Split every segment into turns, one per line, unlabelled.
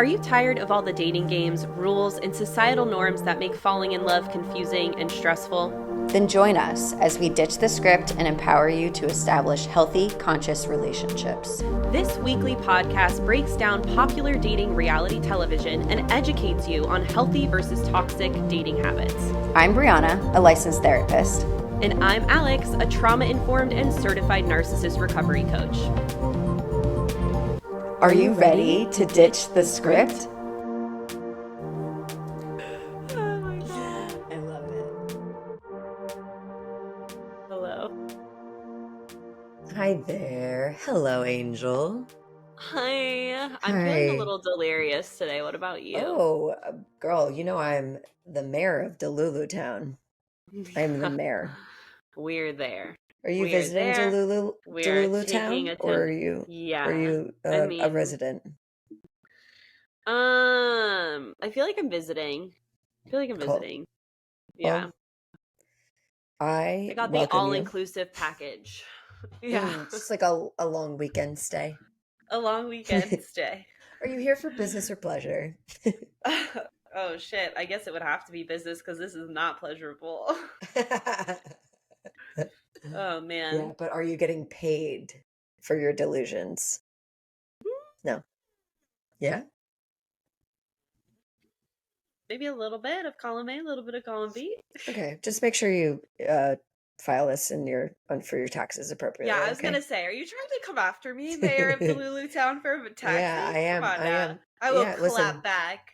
Are you tired of all the dating games, rules, and societal norms that make falling in love confusing and stressful?
Then join us as we ditch the script and empower you to establish healthy, conscious relationships.
This weekly podcast breaks down popular dating reality television and educates you on healthy versus toxic dating habits.
I'm Brianna, a licensed therapist.
And I'm Alex, a trauma-informed and certified narcissist recovery coach.
Are you ready to ditch the script?
Oh my God.
I love it.
Hello.
Hi there. Hello, Angel.
Hi. I'm feeling a little delirious today. What about you?
Oh, girl, you know I'm the mayor of Delulu Town. I'm the mayor.
We're there.
Are you
We're
visiting
there.
Delulu Town, or are you a resident?
I feel like I'm visiting.
Cool.
Yeah.
Well, I
got the
welcome you.
all-inclusive package. Yeah.
Just like a long weekend stay.
A long weekend stay.
Are you here for business or pleasure?
Oh shit, I guess it would have to be business because this is not pleasurable. Oh man.
Yeah, but are you getting paid for your delusions? No. Yeah?
Maybe a little bit of column A, a little bit of column B.
Okay, just make sure you file this for your taxes appropriately.
Yeah, I was gonna say, are you trying to come after me, Mayor of Delulu Town, for taxes?
Yeah, I am.
Come on
I am.
I will
Yeah,
clap back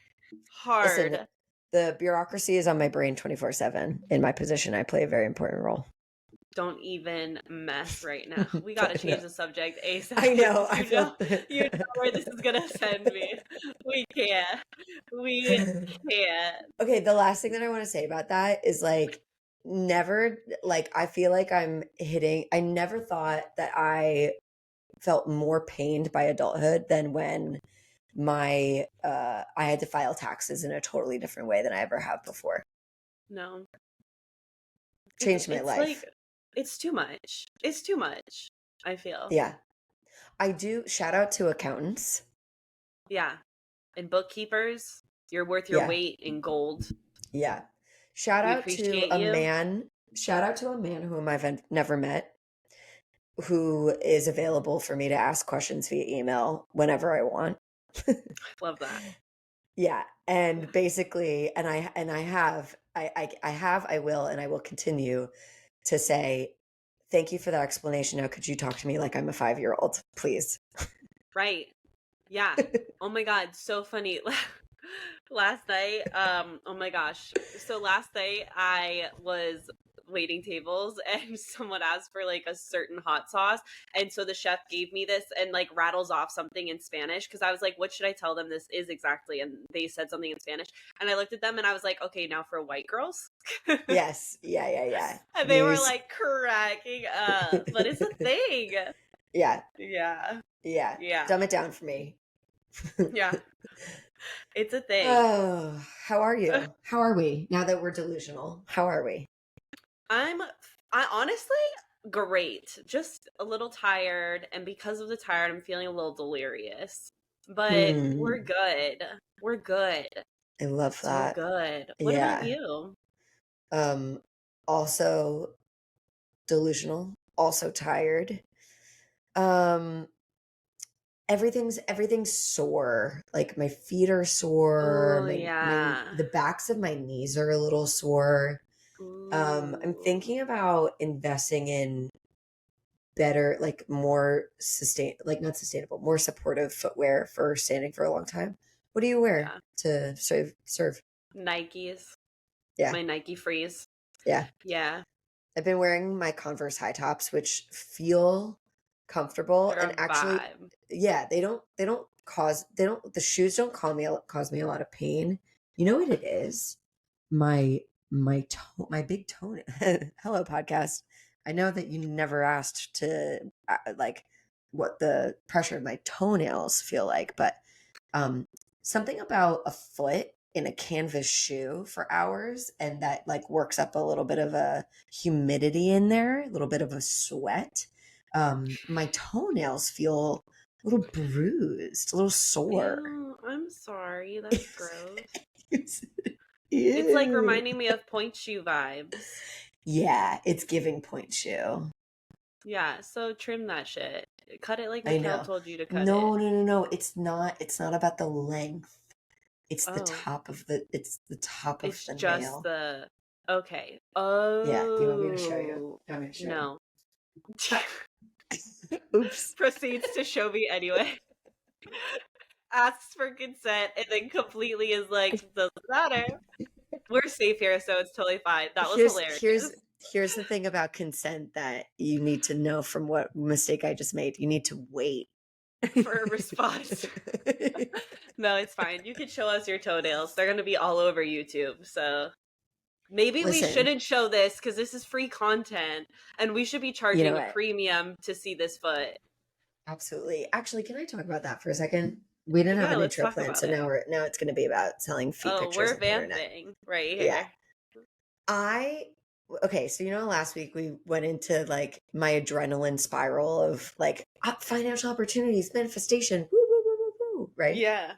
hard.
Listen, the bureaucracy is on my brain 24/7. In my position, I play a very important role.
Don't even mess right now. We gotta change the subject ASAP.
I know.
You know where this is gonna send me. We can't.
Okay, the last thing that I want to say about that is I feel like I never thought that I felt more pained by adulthood than when I had to file taxes in a totally different way than I ever have before.
No.
Changed my life.
It's too much. It's too much, I feel.
Yeah. I do. Shout out to accountants.
Yeah. And bookkeepers. You're worth your weight in gold.
Yeah. Shout out to a man whom I've never met, who is available for me to ask questions via email whenever I want.
Love that.
Yeah. And basically, I will continue to say, thank you for that explanation. Now, could you talk to me like I'm a 5-year-old, please?
Right. Yeah. Oh my God. So funny. Last night, oh my gosh. So last night I was waiting tables and someone asked for like a certain hot sauce. And so the chef gave me this and like rattles off something in Spanish because I was like, what should I tell them this is exactly? And they said something in Spanish. And I looked at them and I was like, okay, now for white girls.
Yes. Yeah.
And they were like cracking up. But it's a thing.
Yeah.
Yeah.
Dumb it down for me.
Yeah. It's a thing.
Oh, how are you? How are we now that we're delusional? How are we?
I honestly great. Just a little tired, and because of the tired, I'm feeling a little delirious. But we're good. We're good.
I love that.
We're good. What about you?
Also delusional, also tired. Everything's sore. Like my feet are sore. The backs of my knees are a little sore. I'm thinking about investing in better, like more not sustainable, more supportive footwear for standing for a long time. What do you wear to serve?
Nikes.
Yeah.
My Nike Freeze.
Yeah.
Yeah.
I've been wearing my Converse high tops, which feel comfortable and actually the shoes don't cause me a lot of pain. You know what it is? My big toe. Hello, podcast. I know that you never asked to what the pressure of my toenails feel like, but something about a foot in a canvas shoe for hours, and that like works up a little bit of a humidity in there, a little bit of a sweat. My toenails feel a little bruised, a little sore.
I'm I'm sorry. That's gross.
Ew.
It's like reminding me of point shoe vibes.
Yeah, it's giving point shoe.
Yeah, so trim that shit. Cut it like
I
Mikhail
know.
told you to cut
No,
it.
no, no, no. It's not about the length. It's the
Oh,
top of the
it's just
nail.
the... Okay.
Yeah. Do you want me to show you?
Oh,
Do you want me to show
no.
you? Oops.
Proceeds to show me anyway. Asks for consent and then completely is like, doesn't matter. We're safe here, so it's totally fine. That was hilarious.
Here's the thing about consent that you need to know from what mistake I just made. You need to wait
For a response. No, it's fine. You can show us your toenails. They're going to be all over YouTube, so maybe we shouldn't show this because this is free content and we should be charging a premium to see this foot.
Absolutely. Actually, can I talk about that for a second? We didn't have an intro plan, so now it's going to be about selling feet pictures on the internet.
Right here.
Yeah. Okay, so last week we went into like my adrenaline spiral of like financial opportunities, manifestation, woo, woo, woo, woo, woo, right?
Yeah.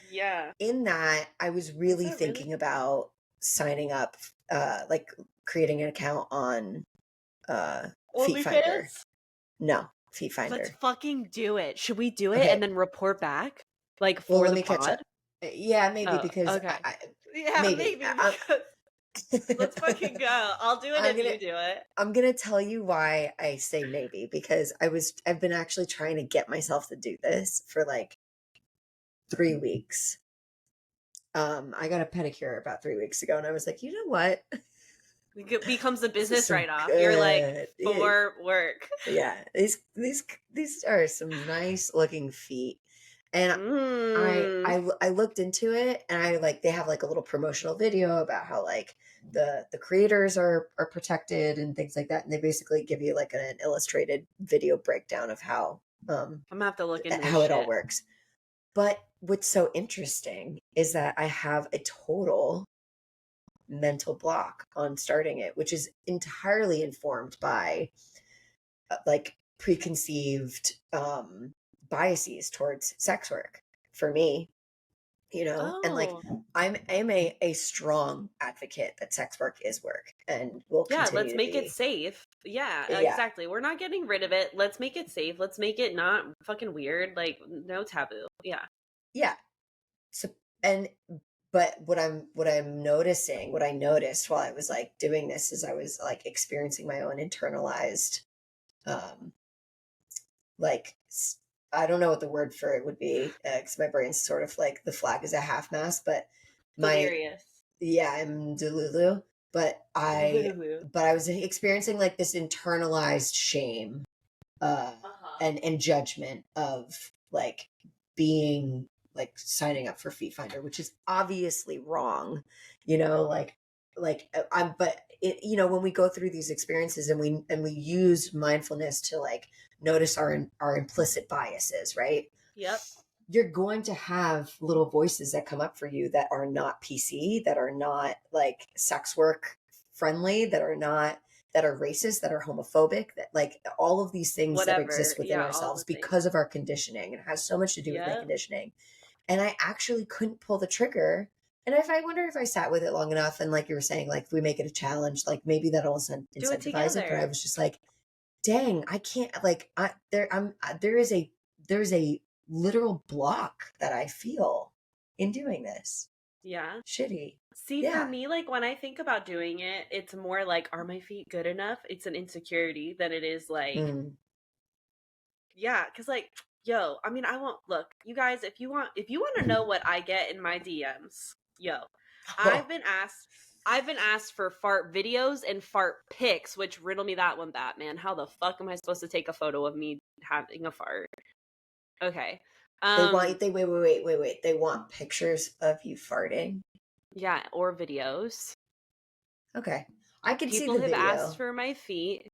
Yeah.
In that, I was really thinking about signing up, like creating an account on Feet Finder. No, Feet Finder.
Let's fucking do it. Should we do it and then report back? Like for the pod?
Yeah, maybe because
maybe let's fucking go. I'll do it if you do it.
I'm gonna tell you why I say maybe, because I've been actually trying to get myself to do this for like 3 weeks. I got a pedicure about 3 weeks ago, and I was like, you know what?
It becomes a business write-off. You're like, for work.
Yeah, these are some nice looking feet. And I looked into it, and they have like a little promotional video about how like the creators are protected and things like that, and they basically give you like an illustrated video breakdown of how
I'm gonna have to look into
how it all works. But what's so interesting is that I have a total mental block on starting it, which is entirely informed by like preconceived biases towards sex work for me, and like I'm a strong advocate that sex work is work and will continue
let's make it safe. Yeah, exactly. We're not getting rid of it. Let's make it safe. Let's make it not fucking weird. Like no taboo. Yeah.
So but what I'm noticing, what I noticed while I was like doing this is I was like experiencing my own internalized like I don't know what the word for it would be, because my brain's sort of like the flag is a half mast, but
Delirious.
I'm delulu, but I was experiencing like this internalized shame and judgment of like being like signing up for Feet Finder, which is obviously wrong, but when we go through these experiences and we use mindfulness to like notice our implicit biases, right?
Yep.
You're going to have little voices that come up for you that are not PC, that are not like sex work friendly, that are racist, that are homophobic, that like all of these things that exist within ourselves because of our conditioning. It has so much to do with my conditioning. And I actually couldn't pull the trigger. And I wonder if I sat with it long enough, and like you were saying, like if we make it a challenge, like maybe that'll incentivize it. But I was just like, dang, I can't, like there is a literal block that I feel in doing this.
Yeah.
Shitty.
See, for me, like when I think about doing it, it's more like, are my feet good enough? It's an insecurity than it is like, because like, yo, I mean, look, you guys, if you want to know what I get in my DMs, I've been asked for fart videos and fart pics, which riddle me that one, Batman. How the fuck am I supposed to take a photo of me having a fart? Okay.
Wait. They want pictures of you farting?
Yeah, or videos.
Okay. I can see the
video. People have asked for my feet.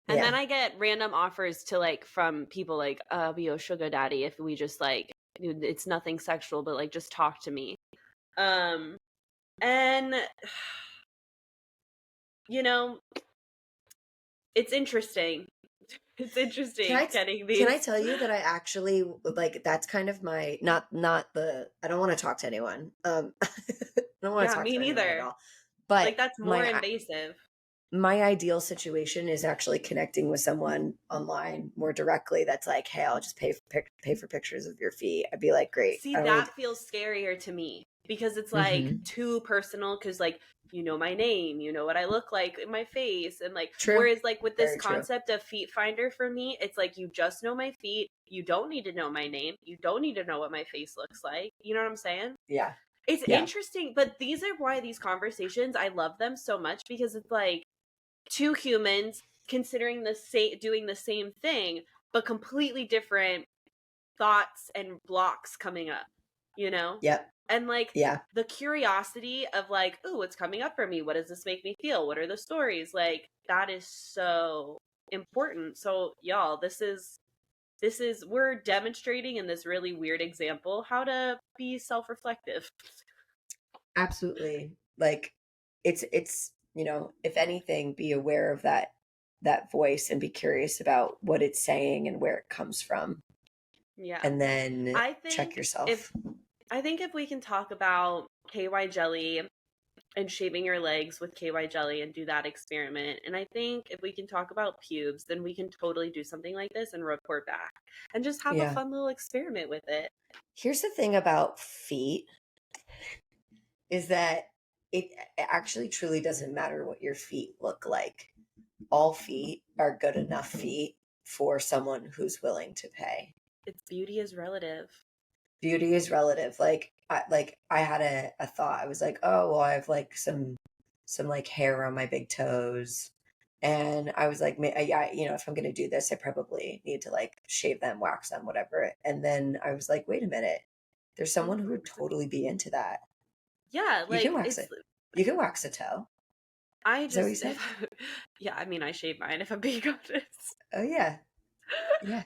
And then I get random offers to like from people like, be a sugar daddy if we just like, it's nothing sexual, but like just talk to me. And it's interesting It's
Can
interesting
I
getting
can I
these.
tell you that I actually like that's kind of my not the I don't want to talk to anyone. I don't want to
Yeah,
talk
me
to anyone at
neither.
all. But
Like that's more invasive.
my ideal situation is actually connecting with someone online more directly. That's like, hey, I'll just pay for pictures of your feet. I'd be like, great.
See,
I don't need.
that feels scarier to me because it's like
Mm-hmm.
too personal because like you know my name, you know what I look like in my face and like
True.
whereas like with this
Very true.
concept of feet finder for me, it's like you just know my feet, you don't need to know my name, you don't need to know what my face looks like. You know what I'm saying?
Yeah.
It's
Yeah.
interesting, but these are why these conversations I love them so much because it's like two humans considering the same doing the same thing but completely different thoughts and blocks coming up, you know?
Yep.
And like
Yeah.
the curiosity of like, oh, what's coming up for me? What does this make me feel? What are the stories? Like that is so important. So y'all, this is we're demonstrating in this really weird example how to be self-reflective.
Absolutely. Like it's if anything, be aware of that voice and be curious about what it's saying and where it comes from.
Yeah.
And then
I
check
think if
yourself.
I think if we can talk about KY jelly and shaving your legs with KY jelly and do that experiment. And I think if we can talk about pubes, then we can totally do something like this and report back and just have a
Yeah.
fun little experiment with it.
Here's the thing about feet is that it actually truly doesn't matter what your feet look like. All feet are good enough feet for someone who's willing to pay.
Its beauty is relative.
Beauty is relative. I had a thought. I was like, oh well, I have like some like hair on my big toes. And I was like, yeah, if I'm going to do this, I probably need to like shave them, wax them, whatever. And then I was like, wait a minute. There's someone who would totally be into that.
Yeah,
You can
like
wax
it's
it. You can wax a toe.
I
Is that what you
just
said?
yeah, I mean I shave mine if I'm being honest.
Oh yeah. Yeah.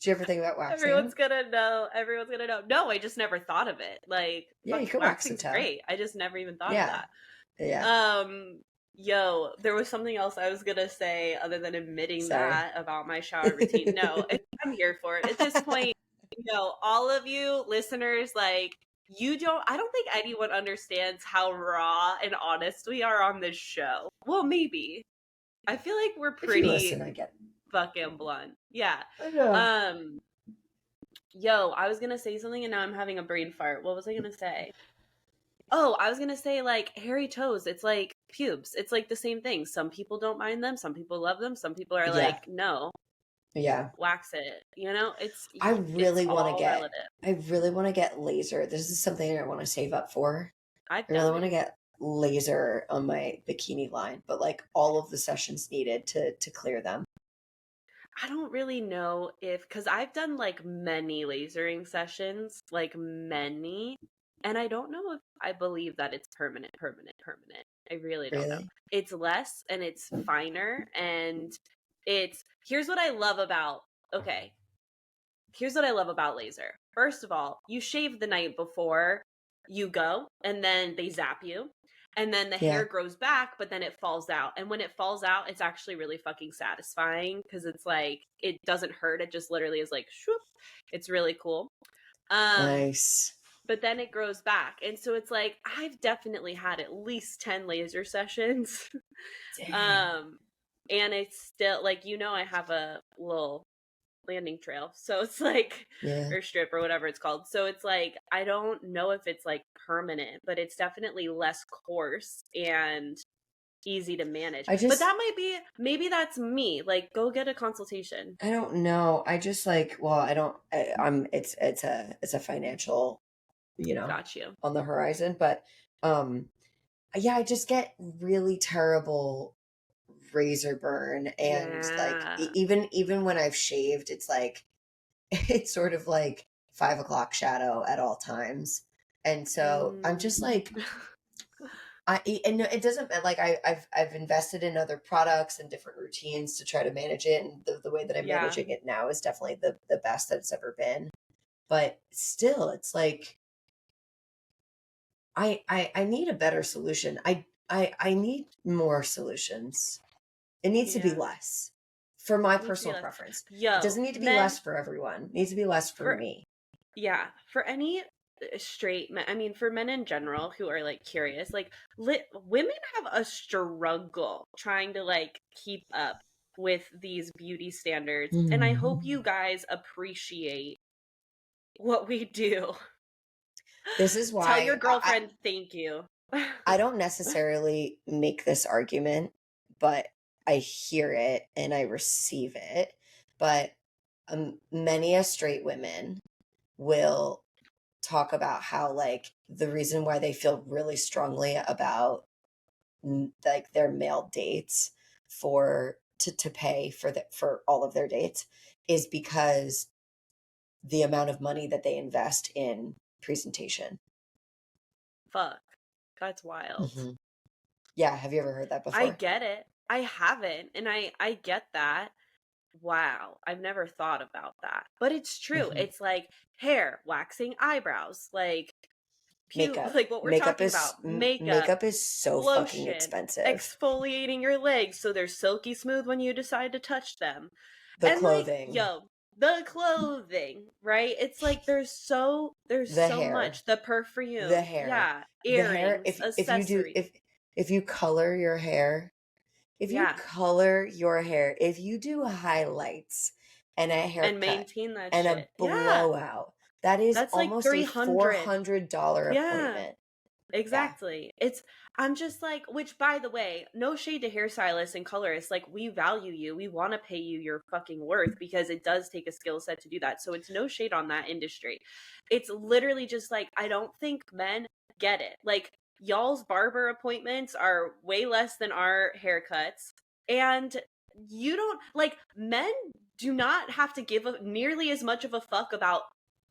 Did you ever think about waxing
Everyone's
them?
gonna know. Everyone's gonna know. No, I just never thought of it. Like
Yeah, you can wax a
waxing's
toe.
great. I just never even thought of
Yeah.
that.
Yeah.
Yo, there was something else I was gonna say other than admitting
Sorry.
that about my shower routine. No, I'm here for it. At this point, all of you listeners, like, I don't think anyone understands how raw and honest we are on this show. Well, maybe. I feel like we're
If you
pretty
listen, I get it.
fucking blunt. Yeah.
I know.
Um, yo, I was gonna say something and now I'm having a brain fart. What was I gonna say? Oh, I was gonna say like hairy toes. It's like pubes. It's like the same thing. Some people don't mind them. Some people love them. Some people are
Yeah.
like, no,
Yeah.
wax it. You know, it's
I
it's
really want to
all
get
relative.
I really want to get laser. This is something I want to save up for.
I've
I really
done
want to
it.
get laser on my bikini line, but like all of the sessions needed to clear them.
I don't really know if because I've done like many lasering sessions, like many, and I don't know if I believe that it's permanent, permanent, permanent. I really don't know.
Really?
It's less and it's finer, and it's here's what I love about okay. Here's what I love about laser. First of all, you shave the night before you go, and then they zap you. And then the
Yeah.
hair grows back, but then it falls out. And when it falls out, it's actually really fucking satisfying because it's like, it doesn't hurt. It just literally is like, shoop. It's really cool.
Nice.
But then it grows back. And so it's like, I've definitely had at least 10 laser sessions.
Dang.
um, and it's still like, I have a little landing trail, so it's like
Yeah.
or strip or whatever it's called, so it's like I don't know if it's like permanent, but it's definitely less coarse and easy to manage. But that might be, maybe that's me, like go get a consultation.
I don't know. I just like, well, I don't I'm it's a financial,
Got you.
on the horizon, but um yeah, I just get really terrible razor burn, and like
Yeah.
even when I've shaved, it's like it's sort of like 5 o'clock shadow at all times. And so I'm just like, and it doesn't like I've invested in other products and different routines to try to manage it, and the way that I'm
Yeah.
managing it now is definitely the best that it's ever been. But still, it's like I need a better solution. I need more solutions. It needs to be
Yeah.
less. For my
It needs to be
personal
less.
preference. It
Yo,
doesn't need to be
men,
less for everyone. It needs to be less for
for
me.
yeah, for any straight men, I mean, for men in general who are like curious, like women have a struggle trying to like keep up with these beauty standards, and I hope you guys appreciate what we do.
This is
Tell your
why
girlfriend thank you.
I don't necessarily make this argument, but I hear it and I receive it. But many a straight women will talk about how like the reason why they feel really strongly about like their male dates for to pay for for all of their dates is because the amount of money that they invest in presentation.
Fuck, that's wild.
Hmm. Yeah, have you ever heard that
I
before?
get it. I haven't, and I get that. Wow, I've never thought about that. But it's true.
Hmm.
It's like hair, waxing eyebrows, like
Makeup.
like what we're talking about, makeup,
Makeup is so fucking
lotion,
expensive.
exfoliating your legs so they're silky smooth when you decide to touch them.
The
And like,
clothing,
yo, the clothing, right? It's like there's
the
so
hair,
much. The
the
perfume,
hair,
yeah,
the hair.
earrings,
If you do
accessories.
if you color your hair, if you
Yeah.
color your hair, if you do highlights and a
And
haircut
maintain that
and a
shit. Yeah.
blowout, that is
That's like
almost a
300.
$400
Yeah.
appointment. Yeah,
Exactly. I'm just like, which by the way, no shade to hairstylists and colorists. Like, we value you. We want to pay you your fucking worth because it does take a skill set to do that. So it's no shade on that industry. It's literally just like, I don't think men get it. Like, y'all's barber appointments are way less than our haircuts. And you don't, like, men do not have to give nearly as much of a fuck about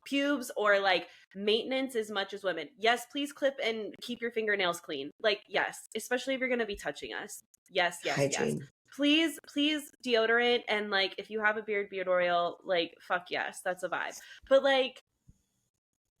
pubes or like maintenance as much as women. Yes, please clip and keep your fingernails clean. Like, yes, especially if you're going to be touching us. Yes, yes, yes.
hygiene.
Please, please deodorant, and like if you have a beard oil, like fuck yes, that's a vibe. But like,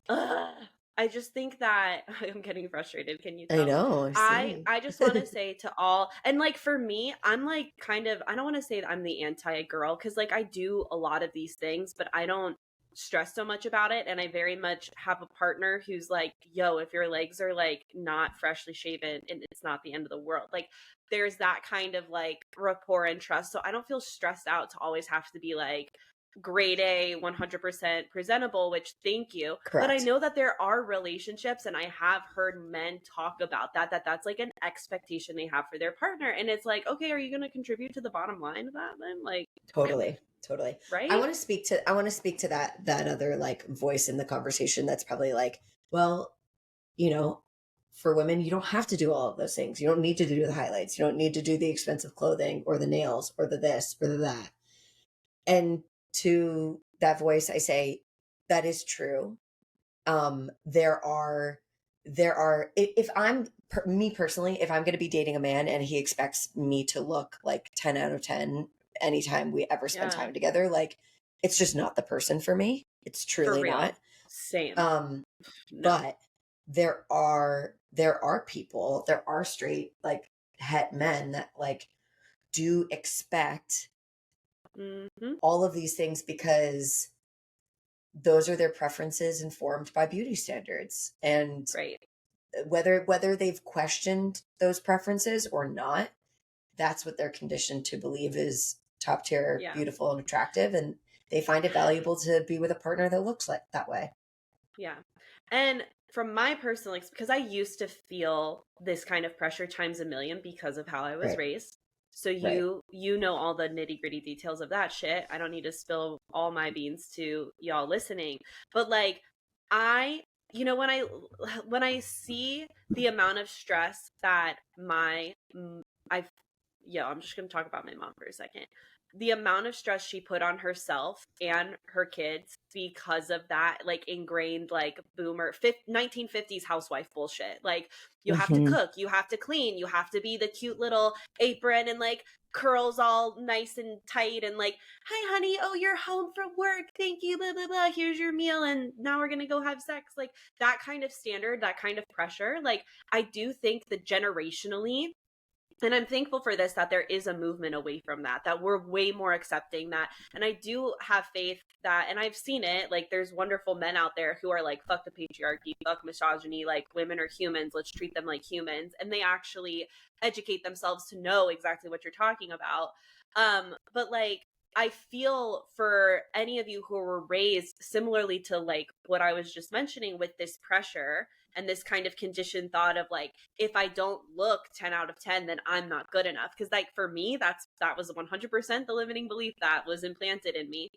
I just think that I'm getting frustrated. Can you
I
tell?
know, I see.
I just want to say to all, and like for me, I'm like kind of, I don't want to say that I'm the anti girl because like I do a lot of these things, but I don't stress so much about it. And I very much have a partner who's like, yo, if your legs are like not freshly shaven, and it's not the end of the world. Like there's that kind of like rapport and trust. So I don't feel stressed out to always have to be like grade A, 100% presentable, which thank you. But I
Correct.
know that there are relationships, and I have heard men talk about that's like an expectation they have for their partner. And it's like, okay, are you going to contribute to the bottom line of that then? Like,
Totally. Totally.
right?
I want to speak to that other like voice in the conversation that's probably like, well, you know, for women, you don't have to do all of those things. You don't need to do the highlights. You don't need to do the expensive clothing or the nails or the this or the that. And to that voice, I say that is true. There are if I'm me personally, if I'm going to be dating a man and he expects me to look like 10 out of 10 anytime we ever spend
Yeah,
time together, like it's just not the person for me. It's
for
truly not.
real. Same.
Um,
No.
but there are people, there are straight like het men that like do expect
Hmm.
all of these things because those are their preferences informed by beauty standards. And
Right.
whether they've questioned those preferences or not, that's what they're conditioned to believe is top tier,
Yeah.
beautiful, and attractive, and they find it valuable to be with a partner that looks like that way.
Yeah. And from my personal experience, because I used to feel this kind of pressure times a million because of how I was
Right,
raised. So
right.
you know all the nitty-gritty details of that shit. I don't need to spill all my beans to y'all listening. But like I when I see the amount of stress that I I'm just going to talk about my mom for a second. The amount of stress she put on herself and her kids because of that, like ingrained, like boomer 1950s housewife bullshit. Like, you have to
Hmm.
cook, you have to clean, you have to be the cute little apron and like curls all nice and tight and like, hi honey, oh you're home from work, thank you, blah blah blah, here's your meal and now we're gonna go have sex. Like that kind of standard, that kind of pressure. Like I do think that generationally And I'm thankful for this, that there is a movement away from that we're way more accepting that. And I do have faith that, and I've seen it, like there's wonderful men out there who are like, fuck the patriarchy, fuck misogyny, like women are humans, let's treat them like humans. And they actually educate themselves to know exactly what you're talking about. But like, I feel for any of you who were raised similarly to like what I was just mentioning, with this pressure and this kind of conditioned thought of like, if I don't look 10 out of 10, then I'm not good enough. Because like for me, that was 100% the limiting belief that was implanted in me.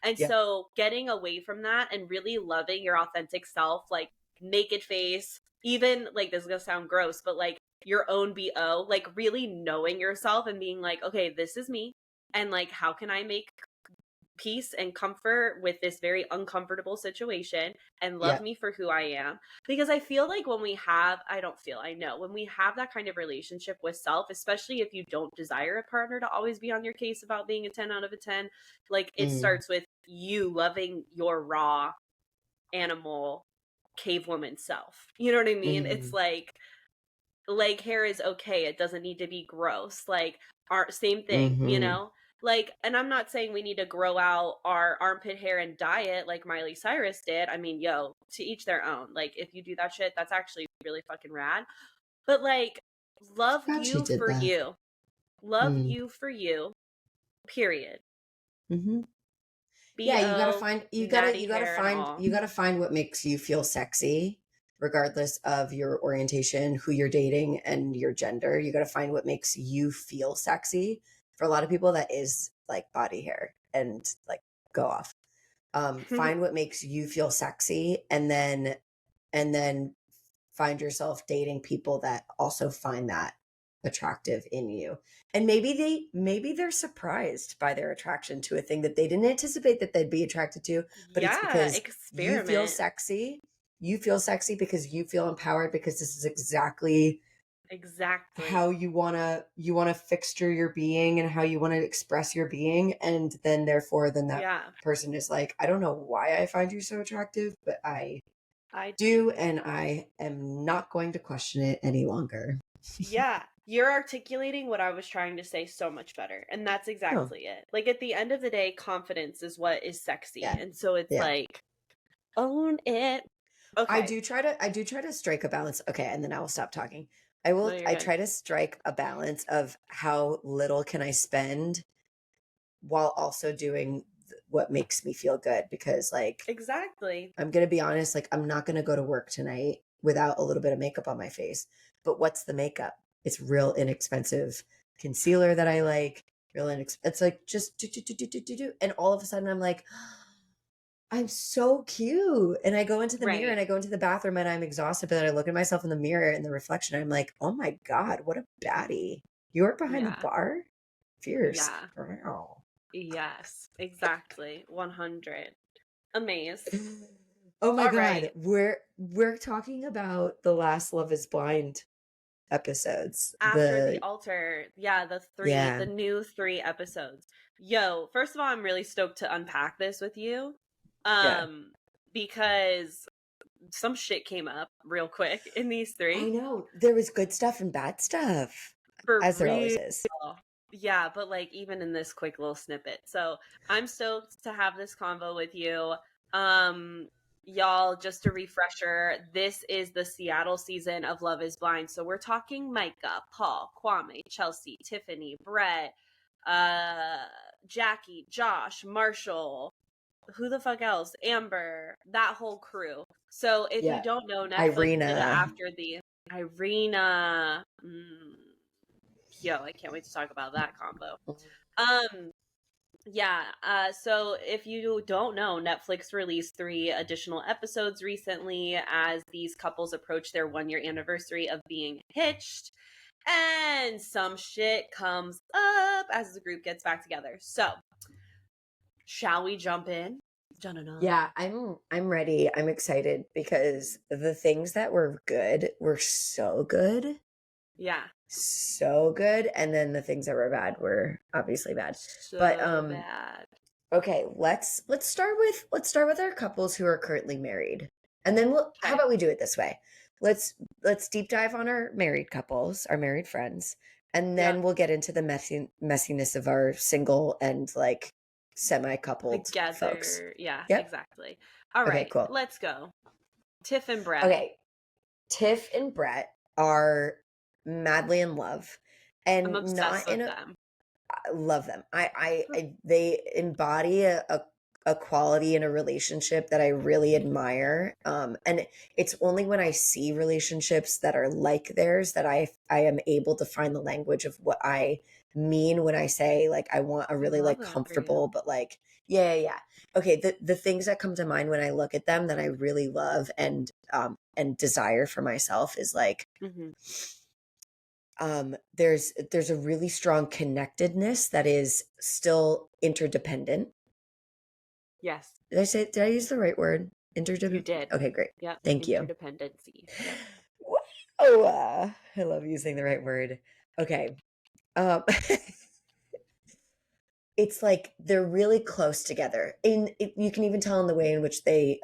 And
Yeah.
so getting away from that and really loving your authentic self, like naked face, even like, this is gonna sound gross, but like your own BO, like really knowing yourself and being like, okay, this is me. And like, how can I make peace and comfort with this very uncomfortable situation and love
Yeah.
me for who I am? Because I feel like when we have, I know when we have that kind of relationship with self, especially if you don't desire a partner to always be on your case about being a 10 out of a 10, like it starts with you loving your raw animal cave woman self. You know what I mean? It's like leg hair is okay. It doesn't need to be gross. Like, same thing, you know? Like, and I'm not saying we need to grow out our armpit hair and dye it like Miley Cyrus did. I mean, yo, to each their own. Like, if you do that shit, that's actually really fucking rad. But like, love
Glad she
you
did
for
that.
you. Love you for you. Period.
Yeah,
B.O. natty hair and all.
you gotta find what makes you feel sexy, regardless of your orientation, who you're dating, and your gender. You gotta find what makes you feel sexy. For a lot of people, that is like body hair and like go off. Find what makes you feel sexy, and then find yourself dating people that also find that attractive in you. And maybe they're surprised by their attraction to a thing that they didn't anticipate that they'd be attracted to, but it's
Yeah,
because you feel
experiment.
sexy. You feel sexy because you feel empowered, because this is exactly how
Exactly.
you want to fixture your being and how you want to express your being. And then therefore then that
Yeah,
person is like, I don't know why I find you so attractive, but I
I
do, and I am not going to question it any longer.
Yeah, you're articulating what I was trying to say so much better. And that's
Oh,
exactly it. Like at the end of the day, confidence is what is sexy.
yeah.
And so it's
Yeah.
like, own it. Okay.
I do try to strike a balance. Okay, and then I will stop talking.
No, you're
I
good.
try to strike a balance of how little can I spend while also doing what makes me feel good, because like
Exactly.
I'm going to be honest, like I'm not going to go to work tonight without a little bit of makeup on my face. But what's the makeup? It's real inexpensive concealer that I like. It's like just do. And all of a sudden I'm like, I'm so cute. And I go into the mirror and
Right.
I go into the bathroom and I'm exhausted, but then I look at myself in the mirror in the reflection. And I'm like, oh my God, what a baddie. You work behind the
Yeah.
bar? Fierce.
Yeah.
Wow.
Yes. Exactly. 100. Amaze.
Oh my
All
God.
right.
We're talking about the last Love is Blind episodes.
After the altar, yeah, the
Yeah.
new 3 episodes. Yo, first of all, I'm really stoked to unpack this with you.
Yeah.
Because some shit came up real quick in these
I
3.
know. There was good stuff and bad stuff,
For
as there always
real.
is.
Yeah, but like even in this quick little snippet. So I'm stoked to have this convo with you. Um, y'all, just a refresher, this is the Seattle season of Love is Blind. So we're talking Micah, Paul, Kwame, Chelsea, Tiffany, Brett, uh, Jackie, Josh, Marshall, who the fuck else? Amber, that whole crew. So if you
Yeah.
don't know, Netflix did it
Irina.
after the Irina. Yo, I can't wait to talk about that combo. Um, yeah. So if you don't know, Netflix released 3 additional episodes recently as these couples approach their 1 year anniversary of being hitched, and some shit comes up as the group gets back together. So, shall we jump in? Dun-dun-dun.
Yeah, I'm ready. I'm excited because the things that were good were so good.
Yeah,
So good, and then the things that were bad were obviously bad. But
so bad.
okay, let's start with our couples who are currently married. And then how
Okay.
about we do it this way? Let's deep dive on our married couples, our married friends. And
Yep.
then we'll get into the messiness of our single and like semi-coupled folks.
Together. Yeah,
Yep.
exactly. All
Okay,
right,
cool.
let's go. Tiff and Brett.
Okay. Tiff and Brett are madly in love,
I'm
and
obsessed
not in
with
a
them.
I love them. They embody a quality in a relationship that I really admire. And it's only when I see relationships that are like theirs that I am able to find the language of what I mean when I say like I want a
I
really
love
like
that for
comfortable,
you.
but like yeah. Okay, the things that come to mind when I look at them that I really love and desire for myself is like
Hmm.
there's a really strong connectedness that is still interdependent.
Yes,
Did I use the right word?
you
Interdependent.
did.
Okay, great.
Yep,
Thank you.
interdependency. Yep.
Oh, I love using the right word. Okay. Um, it's like they're really close together. You can even tell in the way in which they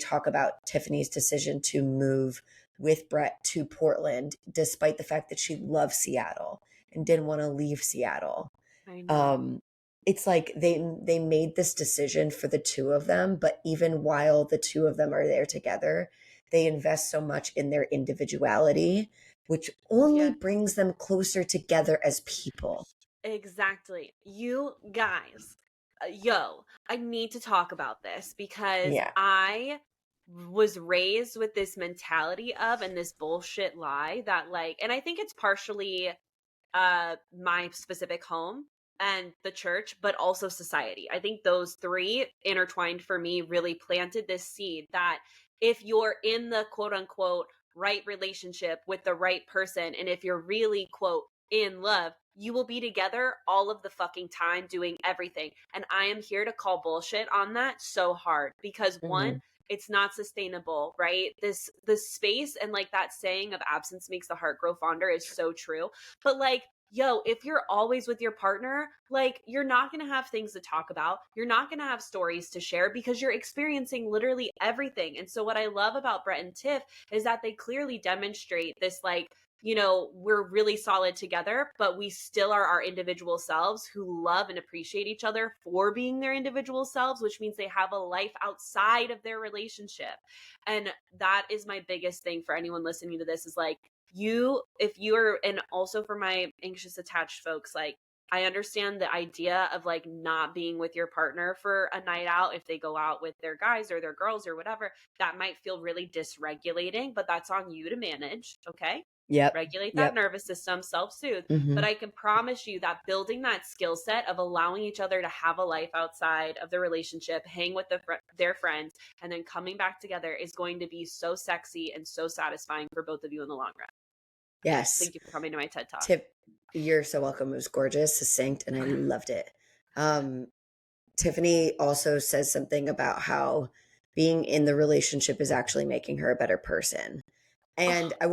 talk about Tiffany's decision to move with Brett to Portland, despite the fact that she loves Seattle and didn't want to leave Seattle.
I know.
um it's like they made this decision for the two of them, but even while the two of them are there together, they invest so much in their individuality, which only
Yes.
brings them closer together as people.
Exactly. You guys, yo, I need to talk about this because
Yeah.
I was raised with this mentality of and this bullshit lie that like, and I think it's partially my specific home and the church, but also society. I think those three intertwined for me really planted this seed that if you're in the quote unquote right relationship with the right person, and if you're really quote in love, you will be together all of the fucking time doing everything. And I am here to call bullshit on that so hard because
Hmm.
one, it's not sustainable, right? This space and like that saying of absence makes the heart grow fonder is so true. But like, yo, if you're always with your partner, like you're not going to have things to talk about. You're not going to have stories to share because you're experiencing literally everything. And so what I love about Brett and Tiff is that they clearly demonstrate this like, we're really solid together, but we still are our individual selves who love and appreciate each other for being their individual selves, which means they have a life outside of their relationship. And that is my biggest thing for anyone listening to this is like, if you're, and also for my anxious attached folks, like I understand the idea of like not being with your partner for a night out if they go out with their guys or their girls or whatever. That might feel really dysregulating, but that's on you to manage. Okay.
Yep.
Regulate that
Yep.
nervous system, self-soothe.
Hmm.
But I can promise you that building that skill set of allowing each other to have a life outside of the relationship, hang with their friends, and then coming back together is going to be so sexy and so satisfying for both of you in the long run.
Yes.
Thank you for coming to my TED Talk.
Tip, you're so welcome. It was gorgeous, succinct, and I loved it. Tiffany also says something about how being in the relationship is actually making her a better person. And
Oh,
I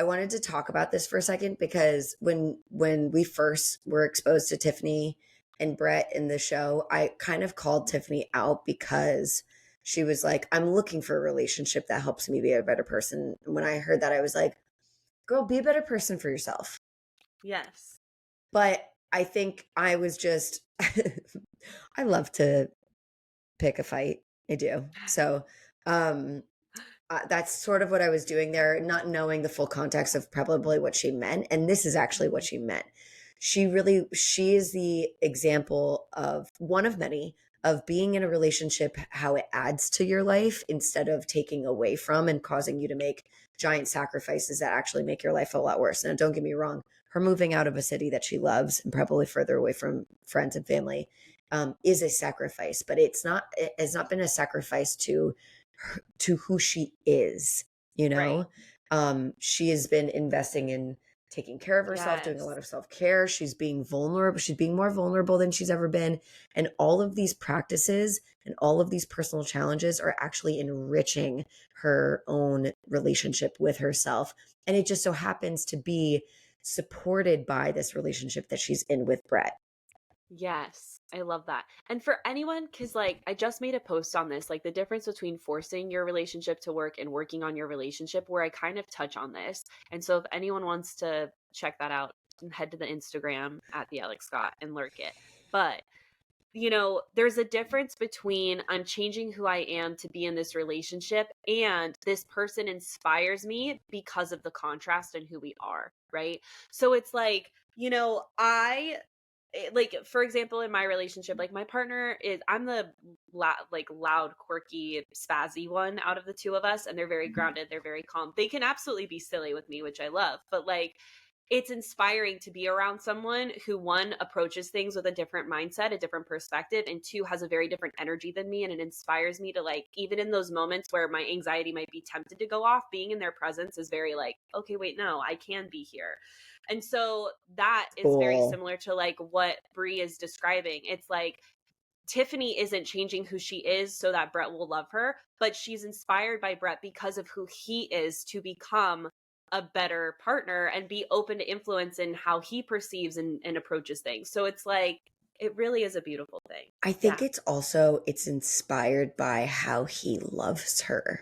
wanted to talk about this for a second because when we first were exposed to Tiffany and Brett in the show, I kind of called Tiffany out because she was like, I'm looking for a relationship that helps me be a better person. When I heard that, I was like, girl, be a better person for yourself.
yes.
But I think I was just I love to pick a fight. I do. So um that's sort of what I was doing there, not knowing the full context of probably what she meant. And this is actually what
Mhm.
she meant. She is the example of one of many of being in a relationship, how it adds to your life instead of taking away from and causing you to make giant sacrifices that actually make your life a lot worse. Now, don't get me wrong, her moving out of a city that she loves and probably further away from friends and family is a sacrifice, but it has not been a sacrifice to who she is, you
Right.
know? She has been investing in taking care of herself, doing a
Yes.
lot of self-care. She's being vulnerable. She's being more vulnerable than she's ever been. And all of these practices and all of these personal challenges are actually enriching her own relationship with herself. And it just so happens to be supported by this relationship that she's in with Brett.
Yes. I love that. And for anyone, because like I just made a post on this, like the difference between forcing your relationship to work and working on your relationship, where I kind of touch on this. And so if anyone wants to check that out, head to the Instagram at the Alex Scott and lurk it. But there's a difference between I'm changing who I am to be in this relationship and this person inspires me because of the contrast in who we are, right? So it's like, for example, in my relationship, like my partner I'm the loud, quirky, spazzy one out of the two of us, and they're very grounded, they're very calm. They can absolutely be silly with me, which I love, but like it's inspiring to be around someone who, one, approaches things with a different mindset, a different perspective, and two, has a very different energy than me. And it inspires me to, like, even in those moments where my anxiety might be tempted to go off, being in their presence is very like, okay, wait, no, I can be here. And so that is very
Cool.
similar to like what Bree is describing. It's like Tiffany isn't changing who she is so that Brett will love her, but she's inspired by Brett because of who he is to become a better partner and be open to influence in how he perceives and approaches things. So it's like, it really is a beautiful thing.
I think it's inspired by how he loves her.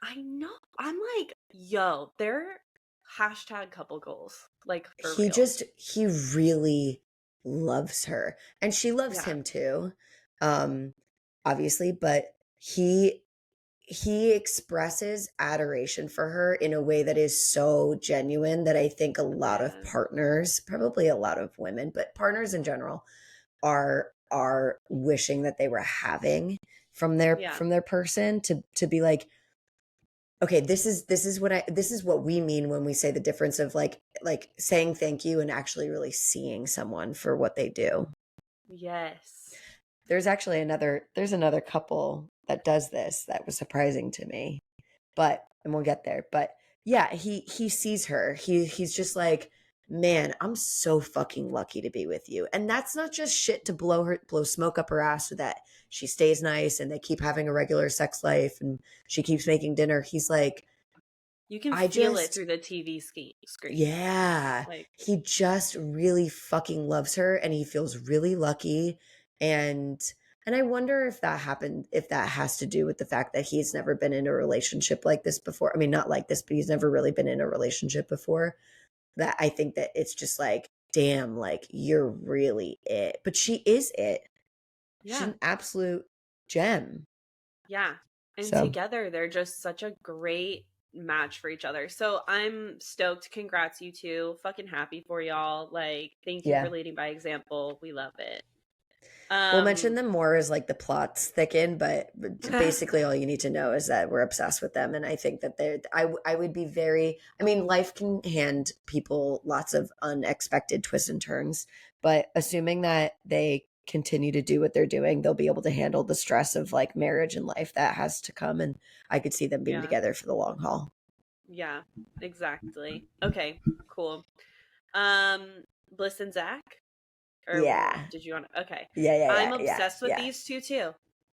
I know. I'm like, yo, they're hashtag couple goals. Like, for
He
real.
he really loves her, and she loves
Yeah.
him too, obviously, but he expresses adoration for her in a way that is so genuine that I think a lot of
Yeah.
partners, probably a lot of women, but partners in general, are wishing that they were having from their person, to be like, okay, this is what we mean when we say the difference of like saying thank you and actually really seeing someone for what they do.
Yes.
There's another couple that does this that was surprising to me, and we'll get there. But yeah, he sees her. He's just like, man, I'm so fucking lucky to be with you. And that's not just shit to blow smoke up her ass so that she stays nice and they keep having a regular sex life and she keeps making dinner. He's like,
You can
I
feel it
just,
through the TV screen.
yeah,
Like,
he just really fucking loves her and he feels really lucky. And I wonder if that happened, if that has to do with the fact that he's never been in a relationship like this before. I mean, not like this, but he's never really been in a relationship before. That I think that it's just like, damn, like you're really it. But she is it. She's
yeah.
an absolute gem.
Yeah. And
So
together, they're just such a great match for each other. So I'm stoked. Congrats, you two. Fucking happy for y'all. Like, thank you for
yeah.
leading by example. We love it.
We'll mention
Um,
them more as like the plots thicken, but basically all you need to know is that we're obsessed with them. And I think that I would be very, I mean, life can hand people lots of unexpected twists and turns, but assuming that they continue to do what they're doing, they'll be able to handle the stress of like marriage and life that has to come. And I could see them being
yeah.
together for the long haul.
Yeah. Exactly. Okay. Cool. Um, Bliss and Zach? Or
Yeah.
did you want to? Okay.
Yeah. Yeah.
I'm
Yeah. Yeah.
obsessed with
Yeah.
these two too.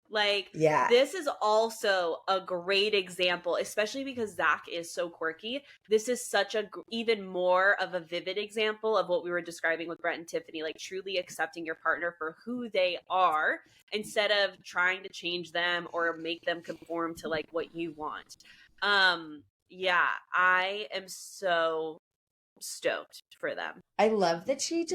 Like,
Yeah.
this is also a great example, especially because Zach is so quirky. This is such even more of a vivid example of what we were describing with Brett and Tiffany, like truly accepting your partner for who they are instead of trying to change them or make them conform to like what you want. Yeah, I am so stoked for them.
I love that she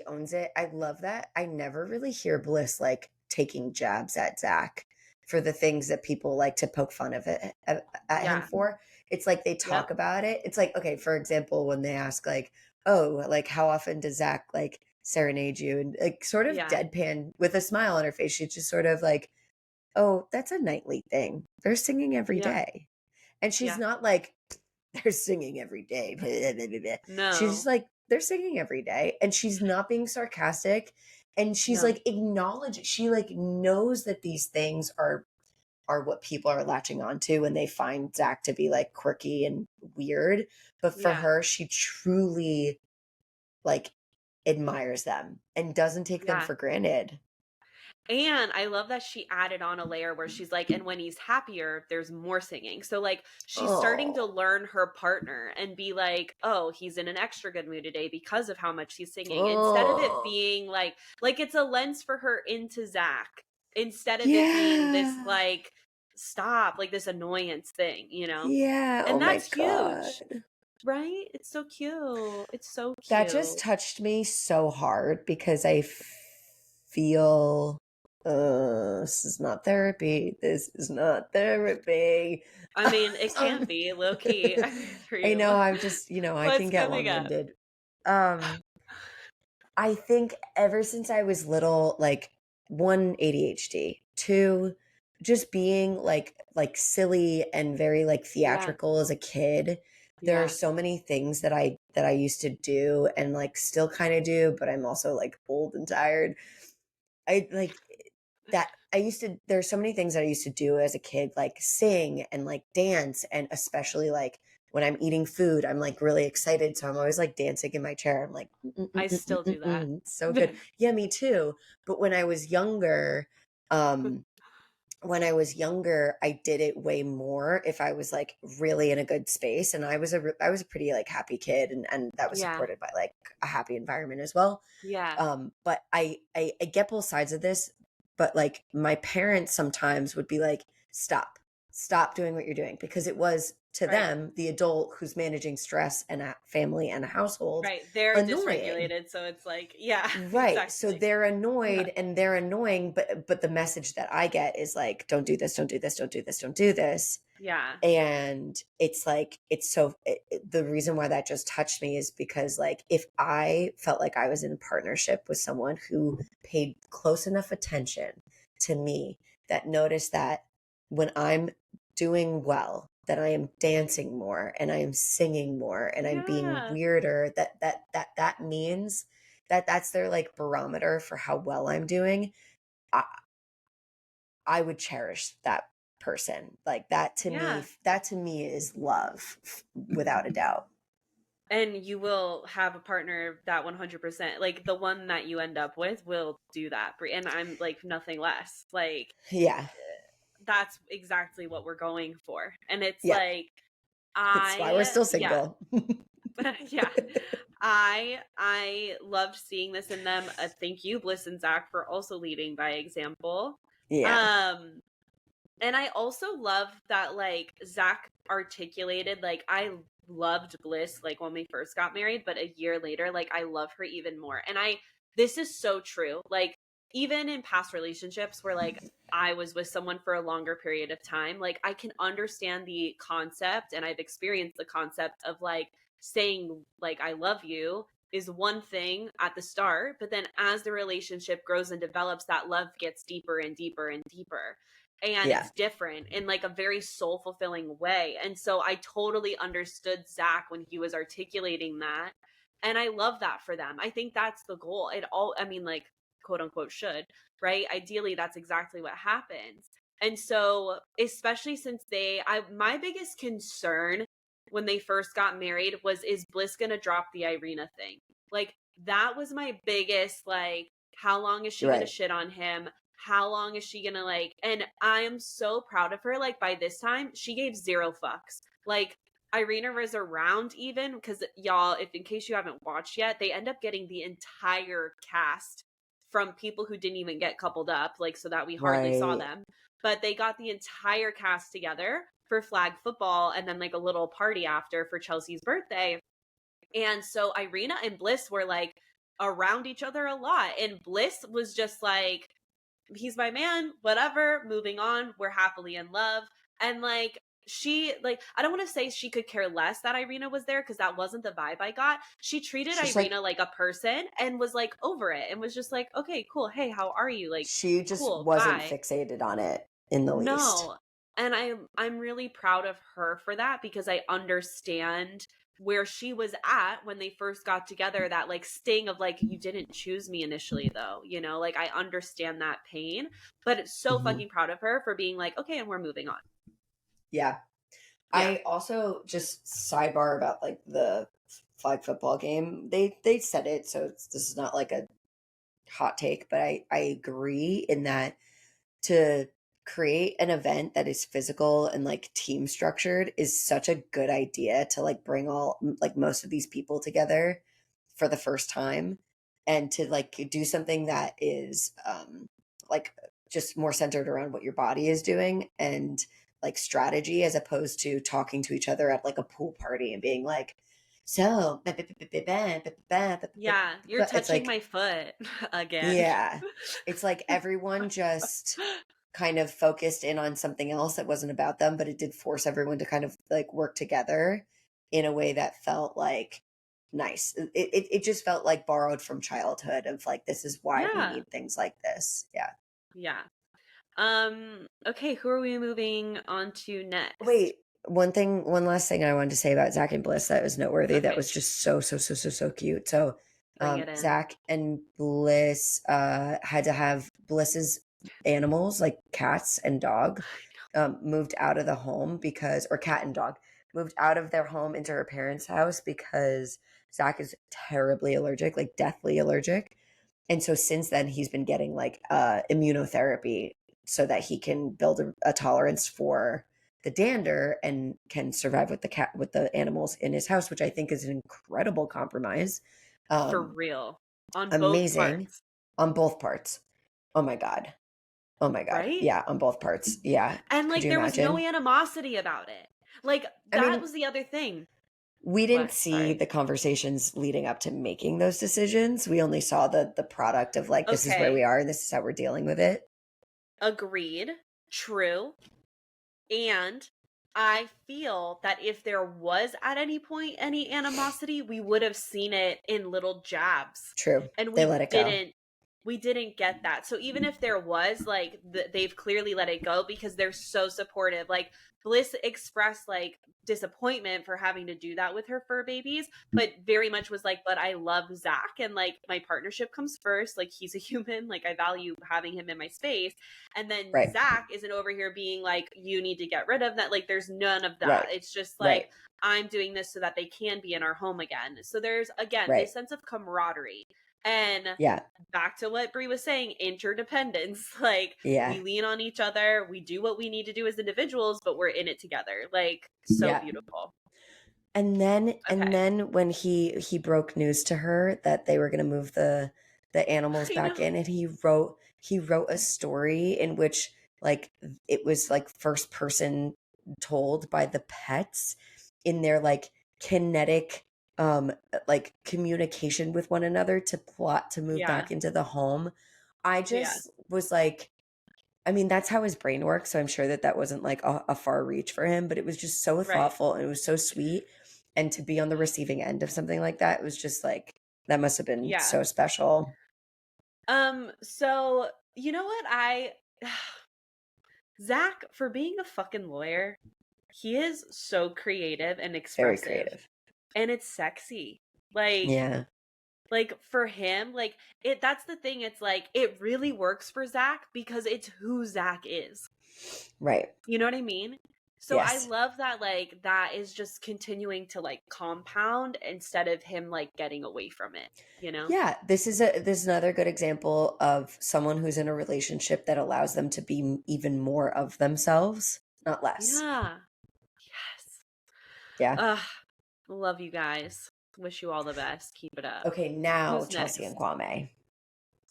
owns it. I love that I never really hear Bliss like taking jabs at Zach for the things that people like to poke fun of it at him
Yeah.
for. It's like they
Yep.
talk about it. It's like, okay, for example, when they ask like, oh, like how often does Zach like serenade you? And like sort of
Yeah.
deadpan with a smile on her face, she's just sort of like, oh, that's a nightly thing. They're singing every
Yeah.
day. And she's
Yeah.
not like, they're singing every day. She's just
No.
like, they're singing every day. And she's not being sarcastic. And she's
No.
like acknowledging, she like knows that these things are what people are latching onto when they find Zach to be like quirky and weird. But for
Yeah.
her, she truly like admires them and doesn't take them
Yeah.
for granted.
And I love that she added on a layer where she's like, and when he's happier, there's more singing. So, like, she's starting to
Oh,
learn her partner and be like, oh, he's in an extra good mood today because of how much he's singing. Instead of it
oh,
being like it's a lens for her into Zach, instead of it being this,
yeah.
like, stop, like this annoyance thing, you know?
Yeah. Oh
And
my
that's
God.
huge. Right? It's so cute. It's so
That
cute.
just touched me so hard because I feel this is not therapy. This is not therapy.
I mean, it can be low key for
I know,
you.
I'm just, I
What's
can get
coming up?
long-winded. I think ever since I was little, like, one, ADHD, two, just being like silly and very like
Yeah.
theatrical as a kid. There are
Yeah.
so many things that I used to do and like still kind of do, but I'm also like old and tired. I like that I used to there's so many things that I used to do as a kid, like sing and like dance, and especially like when I'm eating food, I'm like really excited. So I'm always like dancing in my chair. I'm like,
I still do that.
It's so good. Yeah, me too. But um, when I was younger, I did it way more if I was like really in a good space. And I was a pretty like happy kid, and that was
Yeah.
supported by like a happy environment as well.
Yeah.
But I get both sides of this, but like my parents sometimes would be like, stop doing what you're doing, because it was to
Right.
them, the adult who's managing stress and a family and a household,
Right. They're
annoying.
dysregulated, so it's like, yeah,
Right. So
exactly.
they're
Yeah.
annoyed and they're annoying, but the message that I get is like, don't do this, don't do this, don't do this, don't do this.
Yeah.
And it's like, the reason why that just touched me is because like if I felt like I was in partnership with someone who paid close enough attention to me, that noticed that when I'm doing well, that I am dancing more and I am singing more and I'm being
Yeah.
weirder, that means that's their like barometer for how well I'm doing. I would cherish that person. Like
Yeah.
that to me is love, without a doubt.
And you will have a partner that 100%, like the one that you end up with will do that. And I'm like nothing less. Like
Yeah.
that's exactly what we're going for. And it's
Yeah.
like
It's why we're still
yeah.
single.
Yeah. I loved seeing this in them. Thank you, Bliss and Zach, for also leading by example.
Yeah.
Um and I also love that like Zach articulated, like I loved Bliss like when we first got married, but a year later, like I love her even more. And this is so true. Like even in past relationships where like I was with someone for a longer period of time, like I can understand the concept and I've experienced the concept of like saying like I love you is one thing at the start, but then as the relationship grows and develops, that love gets deeper and deeper and deeper, and
Yeah.
it's different in like a very soul fulfilling way. And so I totally understood Zach when he was articulating that. And I love that for them. I think that's the goal. I mean, like, quote unquote, should, right? Ideally, that's exactly what happens. And so, especially since my biggest concern when they first got married was, is Bliss going to drop the Irina thing? Like, that was my biggest, like, how long is she going to
Right.
shit on him? How long is she gonna like, and I am so proud of her. Like by this time she gave zero fucks. Like Irina was around, even because y'all, if in case you haven't watched yet, they end up getting the entire cast from people who didn't even get coupled up, like so that we hardly saw
Right.
them, but they got the entire cast together for flag football and then like a little party after for Chelsea's birthday. And so Irina and Bliss were like around each other a lot, and Bliss was just like, he's my man, whatever, moving on, we're happily in love. And like she, like, I don't want to say she could care less that Irina was there, because that wasn't the vibe I got. She treated
She's like,
Irina like a person and was like over it and was just like, okay, cool, hey, how are you, like,
she just
cool,
wasn't
bye.
fixated on it in the least.
No. And I'm really proud of her for that, because I understand where she was at when they first got together, that like sting of like, you didn't choose me initially though, like I understand that pain, but it's so
Mhm.
fucking proud of her for being like, okay, and we're moving on.
Yeah.
Yeah.
I also just sidebar about like the flag football game. They said it, so this is not like a hot take, but I agree in that to create an event that is physical and like team structured is such a good idea, to like bring all like most of these people together for the first time, and to like do something that is like just more centered around what your body is doing and like strategy, as opposed to talking to each other at like a pool party and being like, So
Yeah, you're
it's
touching
like,
my foot again.
yeah, it's like everyone just kind of focused in on something else that wasn't about them, but it did force everyone to kind of like work together in a way that felt like nice. It just felt like borrowed from childhood of like, this is why we
Yeah.
need things like this. Yeah.
Yeah. Okay, who are we moving on to next?
Wait, one last thing I wanted to say about Zach and Bliss that was noteworthy, that
Okay,
was just so, so, so, so, so cute. So,
bring it in.
Zach and Bliss had to have Bliss's animals, like cats and dog, moved out of the home because, or cat and dog, moved out of their home into her parents' house because Zach is terribly allergic, like deathly allergic. And so since then, he's been getting like immunotherapy so that he can build a tolerance for the dander and can survive with the animals in his house, which I think is an incredible compromise.
For
Um,
real. On both
amazing
parts,
on both parts. Oh my god. Oh my god.
right?
Yeah, on both parts. Yeah.
And
Could
like
you
there was no
imagine?
animosity about it. Like
I
that
mean,
was the other thing.
we didn't
What?
see
Sorry.
the conversations leading up to making those decisions. We only saw the product of like, this is where we
Okay,
are and this is how we're dealing with it.
agreed. True. And I feel that if there was at any point any animosity, we would have seen it in little jabs.
True.
And
They let it go.
we didn't get that. So even if there was like they've clearly let it go because they're so supportive. Like Bliss expressed like disappointment for having to do that with her fur babies, but very much was like, but I love Zach and like my partnership comes first. Like he's a human. Like I value having him in my space. And then
Right.
Zach isn't over here being like, you need to get rid of that. Like there's none of that.
Right.
It's just
Right.
like, I'm doing this so that they can be in our home again. So there's again
Right.
this sense of camaraderie. And
Yeah.
back to what Brie was saying, interdependence. Like
Yeah.
we lean on each other, we do what we need to do as individuals, but we're in it together. Like so
Yeah.
beautiful.
And
Okay.
then when he broke news to her that they were going to move the animals
I know.
back in, and he wrote a story in which like it was like first person told by the pets in their like kinetic like communication with one another to plot to move
Yeah.
back into the home. I
Yeah.
just was like, I mean, that's how his brain works. So I'm sure that wasn't like a far reach for him, but it was just so
Right.
thoughtful and it was so sweet. And to be on the receiving end of something like that, it was just like, that must have been
Yeah.
so special.
So you know what Zach, for being a fucking lawyer, he is so creative and
Very
expressive.
creative.
And it's sexy. Like
Yeah.
for him, like that's the thing. It's like it really works for Zach because it's who Zach is.
Right.
You know what I mean? So I
Yes.
love that like that is just continuing to like compound instead of him like getting away from it, you know?
Yeah. This is another good example of someone who's in a relationship that allows them to be even more of themselves, not less.
Yeah. Yes.
Yeah.
Ugh. Love you guys. Wish you all the best. Keep it up.
Okay. Now
Who's
Chelsea and
next?
Kwame.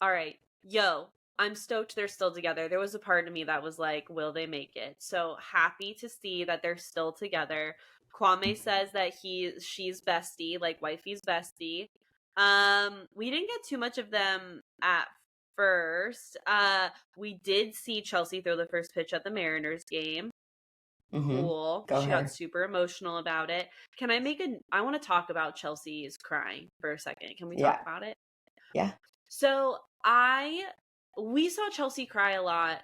All right. Yo, I'm stoked they're still together. There was a part of me that was like, will they make it? So happy to see that they're still together. Kwame says that she's bestie, like wifey's bestie. We didn't get too much of them at first. We did see Chelsea throw the first pitch at the Mariners game.
Mm-hmm.
Cool.
Go
She got
ahead.
super emotional about it. Can I I want to talk about Chelsea's crying for a second. Can we talk
Yeah.
about it?
Yeah.
So we saw Chelsea cry a lot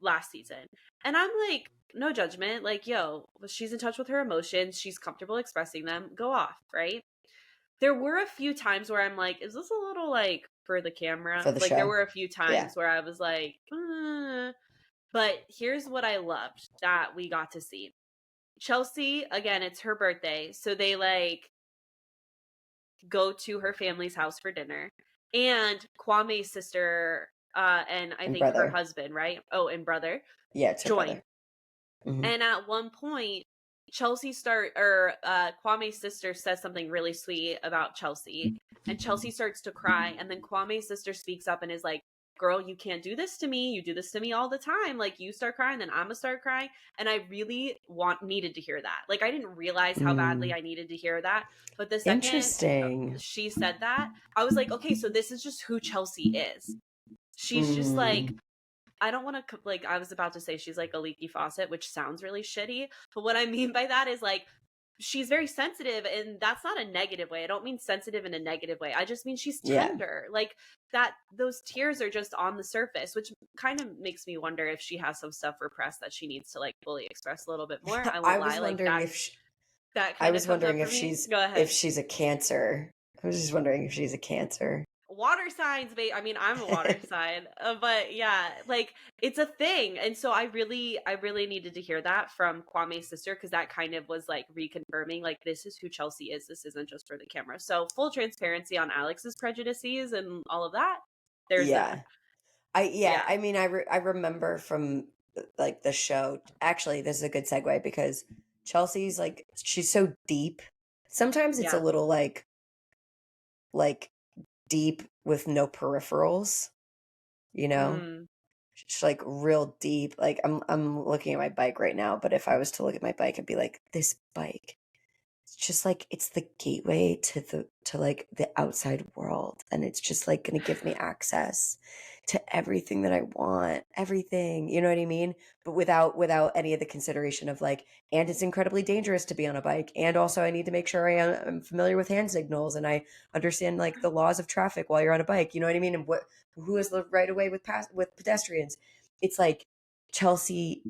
last season. And I'm like, no judgment. Like, yo, she's in touch with her emotions. She's comfortable expressing them. Go off, right? There were a few times where I'm like, is this a little like for the camera?
For the
Like, there
show.
were a few
Yeah.
times where I was like, But here's what I loved that we got to see. Chelsea, again, it's her birthday. So they like go to her family's house for dinner. And Kwame's sister and I
And
think her
brother.
husband, right? Oh, and brother
Yeah, it's her
join.
brother. Mm-hmm.
And at one point, Kwame's sister says something really sweet about Chelsea, and Chelsea starts to cry, and then Kwame's sister speaks up and is like, girl, you can't do this to me. You do this to me all the time. Like, you start crying, then I'm gonna start crying. And I really needed to hear that. Like, I didn't realize how badly I needed to hear that. But the second
Interesting.
she said that, I was like, okay, so this is just who Chelsea is. She's just like, I don't want to, like, I was about to say she's like a leaky faucet, which sounds really shitty. But what I mean by that is, like, she's very sensitive, and that's not a negative way. I don't mean sensitive in a negative way. I just mean she's
Yeah.
tender. Like, that, those tears are just on the surface, which kind of makes me wonder if she has some stuff repressed that she needs to, like, fully express a little bit more. I won't lie, like, that
I
kind of
was
comes up
wondering
for
if
me.
she's
Go ahead.
a Cancer. I was just wondering if she's a Cancer.
Water signs, babe. I mean, I'm a water sign, but yeah, like, it's a thing. And so I really needed to hear that from Kwame's sister, because that kind of was like reconfirming, like, this is who Chelsea is. This isn't just for the camera. So full transparency on Alex's prejudices and all of that. There's
Yeah.
that. Yeah.
I mean, I remember from like the show. Actually, this is a good segue because Chelsea's like, she's so deep. Sometimes it's a
Yeah.
little like deep with no peripherals, you know?
Mm.
She's like real deep. Like I'm looking at my bike right now, but if I was to look at my bike, I'd be like, this bike, it's just like, it's the gateway to like the outside world, and it's just like going to give me access to everything that I want, everything, you know what I mean? But without any of the consideration of like, and it's incredibly dangerous to be on a bike, and also I need to make sure I'm familiar with hand signals, and I understand like the laws of traffic while you're on a bike, you know what I mean? And who has the right of way with pedestrians. It's like Chelsea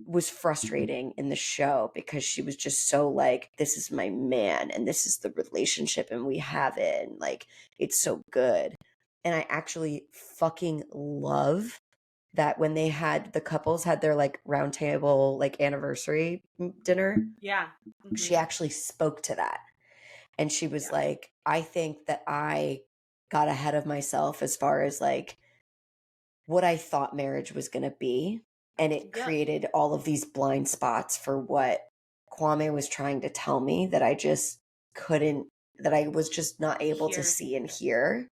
was frustrating in the show because she was just so like, this is my man and this is the relationship and we have it, and like, it's so good. And I actually fucking love that when the couples had their like round table like anniversary dinner,
Yeah.
she actually spoke to that. And she was like, I think that I got ahead of myself as far as like what I thought marriage was going to be. And it created all of these blind spots for what Kwame was trying to tell me that I just couldn't, that I was just not able to see and hear.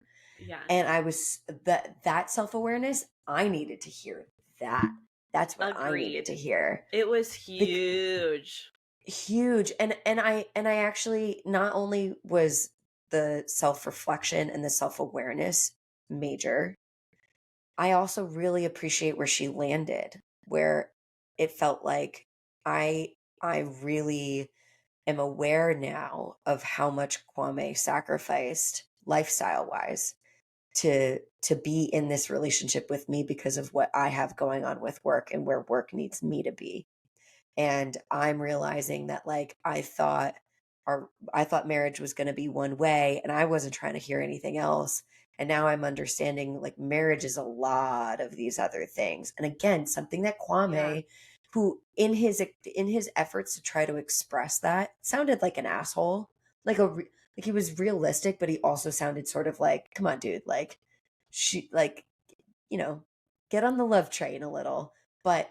Yeah.
And I was, that self-awareness, I needed to hear that. That's what I needed to hear.
It was huge.
Huge. And I actually, not only was the self-reflection and the self-awareness major, I also really appreciate where she landed, where it felt like I really am aware now of how much Kwame sacrificed lifestyle wise to be in this relationship with me because of what I have going on with work and where work needs me to be. And I'm realizing that like I thought marriage was going to be one way, and I wasn't trying to hear anything else. And now I'm understanding like marriage is a lot of these other things. And again, something that Kwame, who in his efforts to try to express that, sounded like an asshole, like like he was realistic, but he also sounded sort of like, come on, dude, like she, like, you know, get on the love train a little. But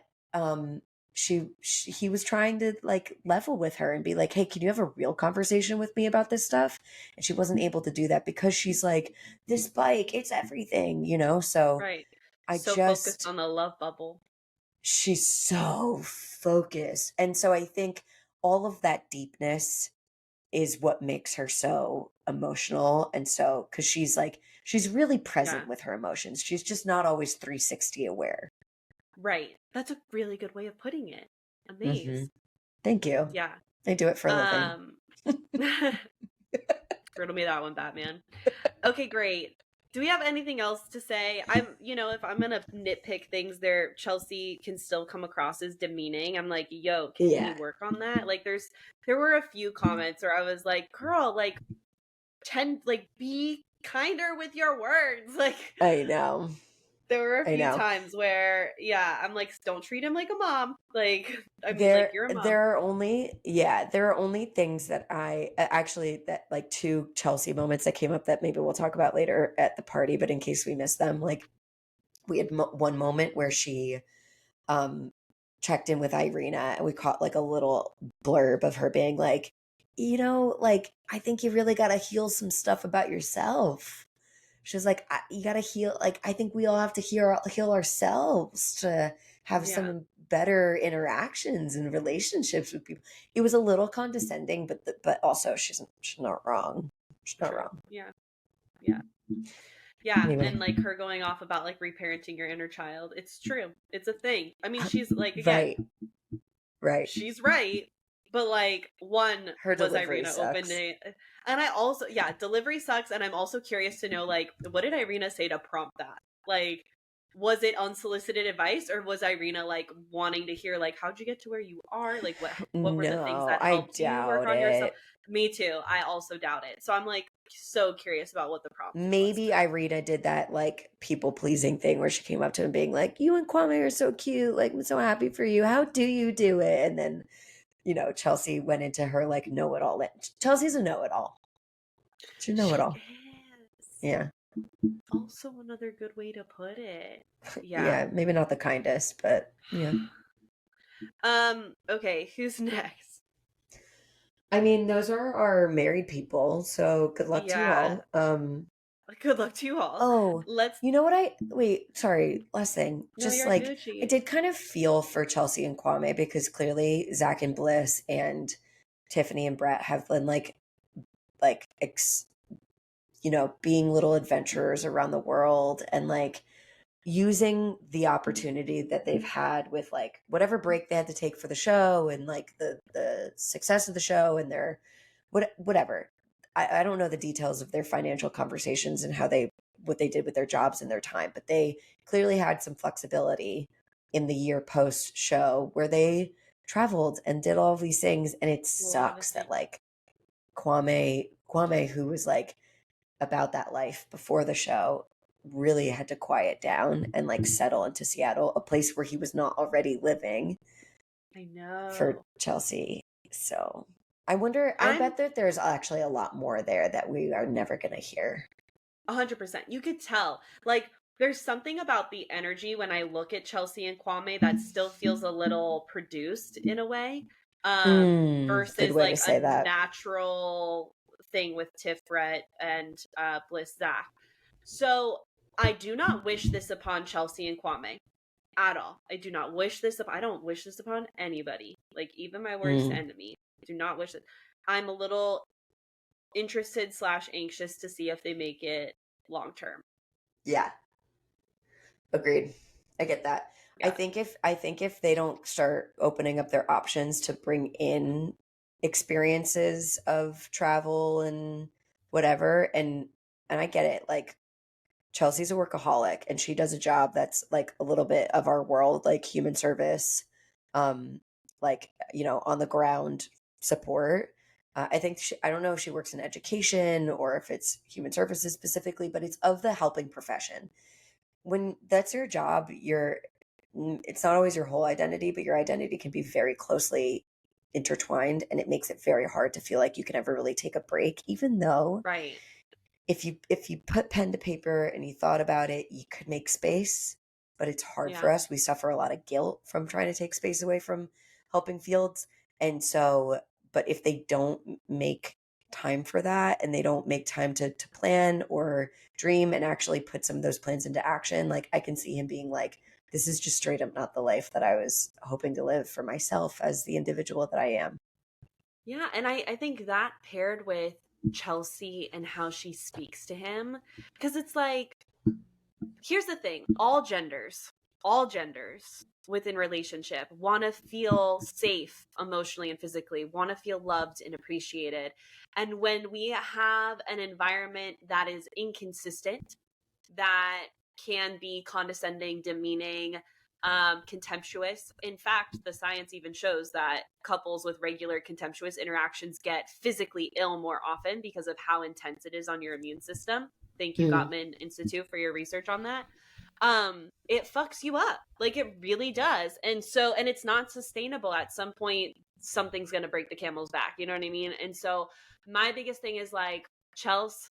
he was trying to like level with her and be like, hey, can you have a real conversation with me about this stuff? And she wasn't able to do that because she's like, this bike, it's everything, you know? So I
So
just
focused on the love bubble.
She's so focused. And so I think all of that deepness is what makes her so emotional. And so, because she's really present with her emotions. She's just not always 360 aware.
Right. That's a really good way of putting it. Amazing.
Thank you.
Yeah.
I do it for a living.
Riddle me that one, Batman. Okay, great. Do we have anything else to say? If I'm gonna nitpick things there, Chelsea can still come across as demeaning. I'm like, yo, can you work on that? Like, there were a few comments where I was like, girl, like, be kinder with your words. Like,
I know.
There were a few times where, I'm like, don't treat him like a mom. Like, I mean, like, you're a mom.
There are only things that that like two Chelsea moments that came up that maybe we'll talk about later at the party, but in case we miss them, like we had one moment where she checked in with Irina and we caught like a little blurb of her being like, like, I think you really got to heal some stuff about yourself. She was like, you gotta heal. Like, I think we all have to heal ourselves to have
Yeah.
some better interactions and relationships with people. It was a little condescending, but also she's not wrong. She's not
True.
wrong.
Yeah. Yeah. Yeah.
Anyway,
And like her going off about like reparenting your inner child. It's true. It's a thing. I mean, she's like, again,
right.
she's right. But like, one,
Her
was
delivery
Irina open
sucks.
to, and I also, yeah, delivery sucks. And I'm also curious to know, like, what did Irina say to prompt that? Like, was it unsolicited advice, or was Irina like wanting to hear, like, how'd you get to where you are? Like, what were the things
No,
that
I
helped you work
doubt
on yourself?
it.
Me too. I also doubt it. So I'm like so curious about what the prompt was
Maybe
today.
Irina did that like people pleasing thing where she came up to him being like, "You and Kwame are so cute. Like, I'm so happy for you. How do you do it?" And then, Chelsea went into her like know it all. Chelsea's a know it all. She's a know it
She
all.
is.
Yeah.
Also another good way to put it. Yeah.
Yeah. Maybe not the kindest, but yeah.
Okay, who's next?
I mean, those are our married people, so good luck to you
Yeah.
all.
Good luck to you all.
Oh,
Let's
you know what wait, sorry, last thing.
No,
Just
you're
like I
Gucci.
did kind of feel for Chelsea and Kwame because clearly Zach and Bliss and Tiffany and Brett have been like being little adventurers around the world and like using the opportunity that they've had with like whatever break they had to take for the show and like the success of the show and their whatever. I don't know the details of their financial conversations and what they did with their jobs and their time, but they clearly had some flexibility in the year post show where they traveled and did all these things. And it
A lot of
sucks that
things.
like Kwame, who was like about that life before the show, really had to quiet down and like settle into Seattle, a place where he was not already living
I
for
know.
Chelsea. So I
I'm
bet that there's actually a lot more there that we are never going to hear.
100%. You could tell. Like, there's something about the energy when I look at Chelsea and Kwame that still feels a little produced in a way.
Good
Versus
way to
like a
say that.
natural thing with Tiff Brett and Bliss Zach. So I do not wish this upon Chelsea and Kwame at all. I do not wish this I don't wish this upon anybody. Like even my worst
Mm,
enemy. Do not wish it. I'm a little interested slash anxious to see if they make it long term.
yeah, agreed. I get that.
Yeah.
I think if they don't start opening up their options to bring in experiences of travel and whatever, and I get it, like Chelsea's a workaholic and she does a job that's like a little bit of our world, like human service, um, like, on the ground support. I think I don't know if she works in education or if it's human services specifically, but it's of the helping profession. When that's your job, it's not always your whole identity, but your identity can be very closely intertwined, and it makes it very hard to feel like you can ever really take a break, even though
Right.
if you put pen to paper and you thought about it, you could make space, but it's hard
Yeah.
for us. We suffer a lot of guilt from trying to take space away from helping fields. And so, but if they don't make time for that and they don't make time to plan or dream and actually put some of those plans into action, like I can see him being like, this is just straight up not the life that I was hoping to live for myself as the individual that I am.
Yeah, and I think that paired with Chelsea and how she speaks to him, because it's like, here's the thing, all genders within relationship want to feel safe emotionally and physically, want to feel loved and appreciated. And when we have an environment that is inconsistent, that can be condescending, demeaning, contemptuous. In fact, the science even shows that couples with regular contemptuous interactions get physically ill more often because of how intense it is on your immune system. Thank you,
Mm,
Gottman Institute, for your research on that. It fucks you up. Like it really does. And it's not sustainable. At some point, something's going to break the camel's back. You know what I mean? And so my biggest thing is like, Chelsea,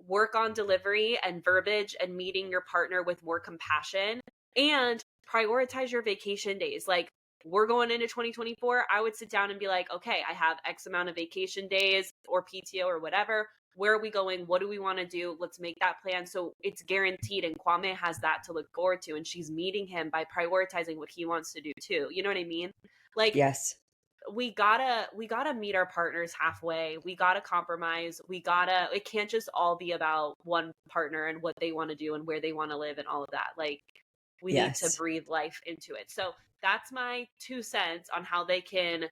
work on delivery and verbiage and meeting your partner with more compassion, and prioritize your vacation days. Like we're going into 2024, I would sit down and be like, okay, I have X amount of vacation days or PTO or whatever. where are we going? What do we want to do? Let's make that plan. So it's guaranteed. And Kwame has that to look forward to. And she's meeting him by prioritizing what he wants to do too. You know what I mean? Like,
Yes.
we gotta meet our partners halfway. We gotta compromise. It can't just all be about one partner and what they want to do and where they want to live and all of that. Like, we need to
Yes.
breathe life into it. So that's my 2 cents on how they can,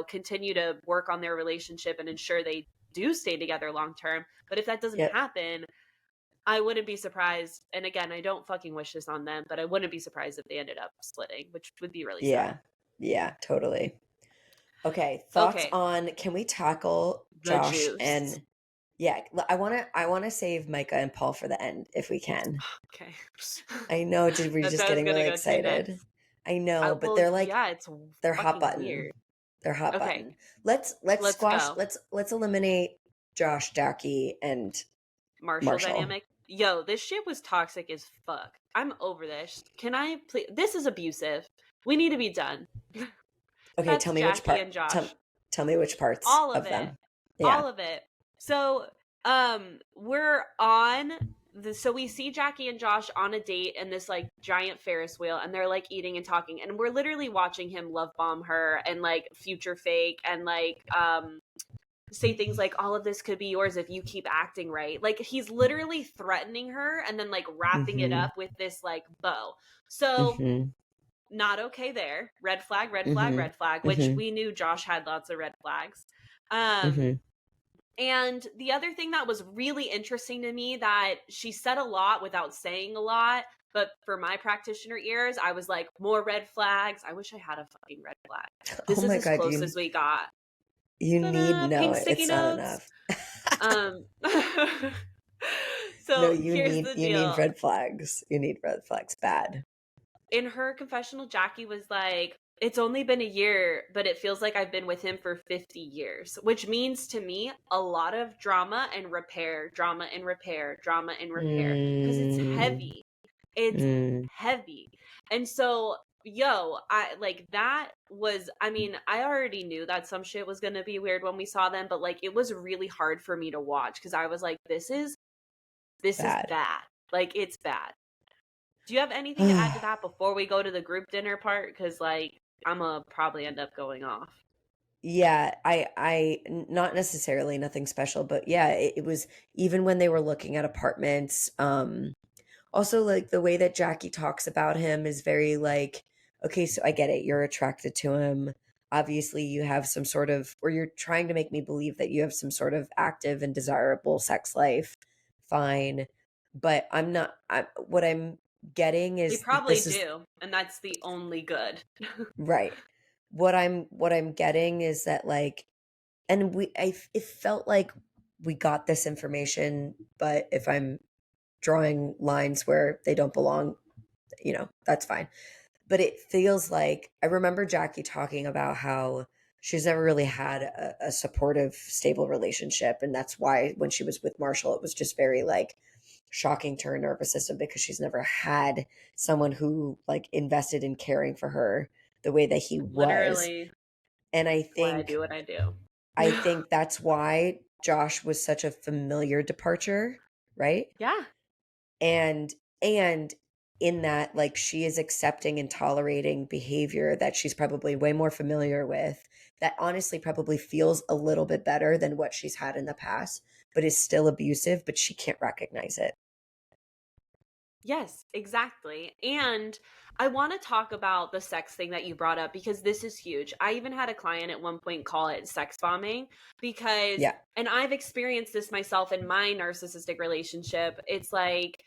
continue to work on their relationship and ensure they do stay together long term. But if that doesn't
Yep.
happen, I wouldn't be surprised. And again, I don't fucking wish this on them, but I wouldn't be surprised if they ended up splitting, which would be really
Yeah.
sad.
Yeah, totally. Okay, thoughts
Okay,
on, can we tackle
the
Josh
juice.
and yeah, I want to save Micah and Paul for the end if we can.
Okay.
I know, we're
That's
just
how I was
getting
gonna
really
go to
excited.
next.
I know, but
Well,
they're like
yeah, it's
they're hot
fucking
button.
weird.
They're hot
Okay,
button. Let's
let's
squash,
go.
let's eliminate Josh, Jackie, and
Marshall
Marshall.
dynamic. Yo, this shit was toxic as fuck. I'm over this. Can I please? This is abusive. We need to be done.
Okay,
That's
tell me which
Jackie
part.
and Josh.
Tell me which parts
All of
of
it.
them. Yeah.
All of it. So, we're on so we see Jackie and Josh on a date in this like giant Ferris wheel, and they're like eating and talking, and we're literally watching him love bomb her and like future fake and like say things like all of this could be yours if you keep acting right. Like, he's literally threatening her and then like wrapping it
Mm-hmm.
up with this like bow. So
Mm-hmm.
not okay there. Red flag, red flag,
Mm-hmm.
red flag, which
Mm-hmm.
we knew Josh had lots of red flags. Um
Mm-hmm.
and the other thing that was really interesting to me, that she said a lot without saying a lot, but for my practitioner ears, I was like, more red flags. I wish I had a fucking red flag.
Oh
This is
my
as
God,
close as we got.
you need,
Ta-da!
no,
Pink sticky
it's not
notes.
enough.
Um,
No,
so here's the
you need
deal.
red flags. You need red flags bad.
In her confessional, Jackie was like, it's only been a year, but it feels like I've been with him for 50 years, which means to me a lot of drama and repair, drama and repair, drama and repair, because it's
Mm,
heavy. It's
mm,
heavy. And so, yo, I like that was, I mean, I already knew that some shit was going to be weird when we saw them, but like it was really hard for me to watch because I was like, this is
bad.
bad. Like, it's bad. Do you have anything to add to that before we go to the group dinner part? Because, like, I'm going to probably end up going off.
Yeah, not necessarily nothing special, but yeah, it was, even when they were looking at apartments, also like the way that Jackie talks about him is very like, okay, so I get it. You're attracted to him. Obviously, you have some sort of, or you're trying to make me believe that you have some sort of active and desirable sex life. Fine. But what I'm getting
They
is that
probably
this is
do. And that's the only good.
right. What I'm getting is that like, and it felt like we got this information, but if I'm drawing lines where they don't belong, that's fine. But it feels like, I remember Jackie talking about how she's never really had a supportive, stable relationship. And that's why when she was with Marshall, it was just very like shocking to her nervous system, because she's never had someone who like invested in caring for her the way that he was.
Literally
And
why I do what I do.
I think that's why Josh was such a familiar departure, right?
Yeah.
And and in that, like, she is accepting and tolerating behavior that she's probably way more familiar with, that honestly probably feels a little bit better than what she's had in the past, but is still abusive, but she can't recognize it.
Yes, exactly. And I want to talk about the sex thing that you brought up because this is huge. I even had a client at one point call it sex bombing because,
Yeah.
and I've experienced this myself in my narcissistic relationship. It's like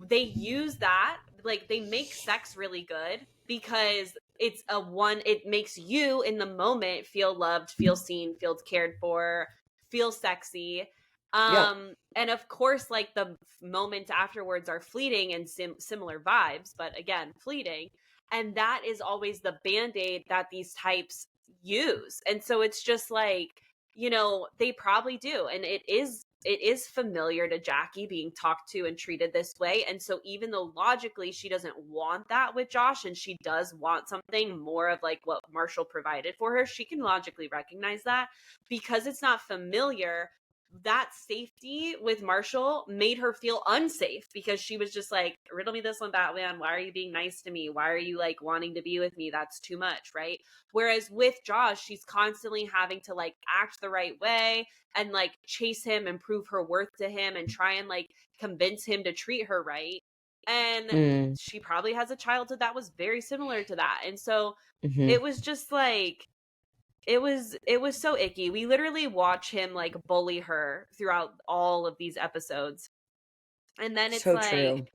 they use that, like they make sex really good because it makes you in the moment feel loved, feel seen, feel cared for, feel sexy.
Yeah.
And of course, like the moments afterwards are fleeting and similar vibes, but again, fleeting. And that is always the band-aid that these types use. And so it's just like, they probably do. And it is familiar to Jackie being talked to and treated this way. And so even though logically she doesn't want that with Josh and she does want something more of like what Marshall provided for her, she can logically recognize that because it's not familiar. that safety with Marshall made her feel unsafe because she was just like, riddle me this one, Batman. Why are you being nice to me? Why are you like wanting to be with me? That's too much, right? Whereas with Josh, she's constantly having to like act the right way and like chase him and prove her worth to him and try and like convince him to treat her right. And
Mm,
she probably has a childhood that was very similar to that. And so
hmm
it was just like, it was so icky. We literally watch him like bully her throughout all of these episodes. And then it's
So
like
true.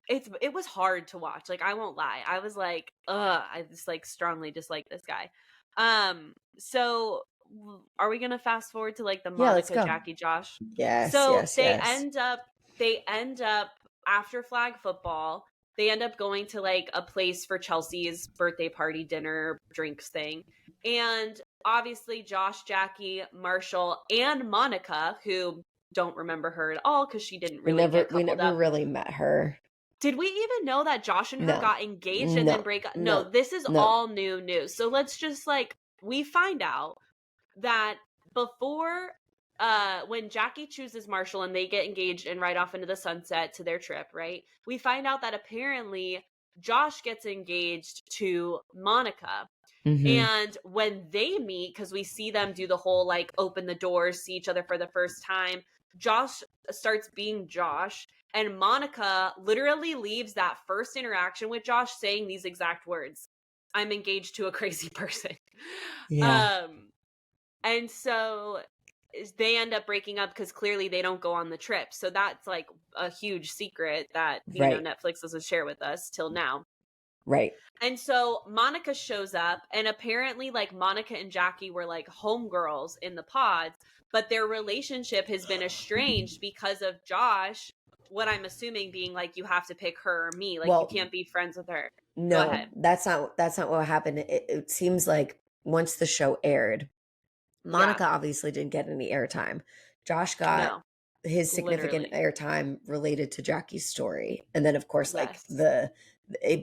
it was hard to watch. Like I won't lie. I was like, ugh, I just like strongly dislike this guy. So are we going to fast forward to like the
Yeah, let's
Monica
go.
Jackie Josh?
Yes,
So
yes, yes.
they end up after flag football, they end up going to like a place for Chelsea's birthday party, dinner, drinks thing. And obviously Josh, Jackie, Marshall, and Monica, who don't remember her at all because she didn't really get
We
coupled
never
up.
really met her.
Did we even know that Josh and her
No,
got engaged and then
no,
break up? No,
no,
this is
no.
all new news. So let's just like, we find out that before when Jackie chooses Marshall and they get engaged and ride off into the sunset to their trip, right? We find out that apparently Josh gets engaged to Monica.
Hmm.
And when they meet, because we see them do the whole like open the doors, see each other for the first time, Josh starts being Josh. And Monica literally leaves that first interaction with Josh saying these exact words: I'm engaged to a crazy person.
Yeah,
um, and so they end up breaking up because clearly they don't go on the trip. So that's like a huge secret that,
right,
Netflix doesn't share with us till now.
right.
And so Monica shows up, and apparently, like, Monica and Jackie were like homegirls in the pods, but their relationship has been estranged because of Josh. What I'm assuming being like, you have to pick her or me, like, you
Well,
can't be friends with her. Go
no,
ahead.
that's not what happened. It seems like once the show aired,
Yeah,
Monica obviously didn't get any airtime. Josh got
no,
his significant
literally.
airtime related to Jackie's story. And then of course like
Yes.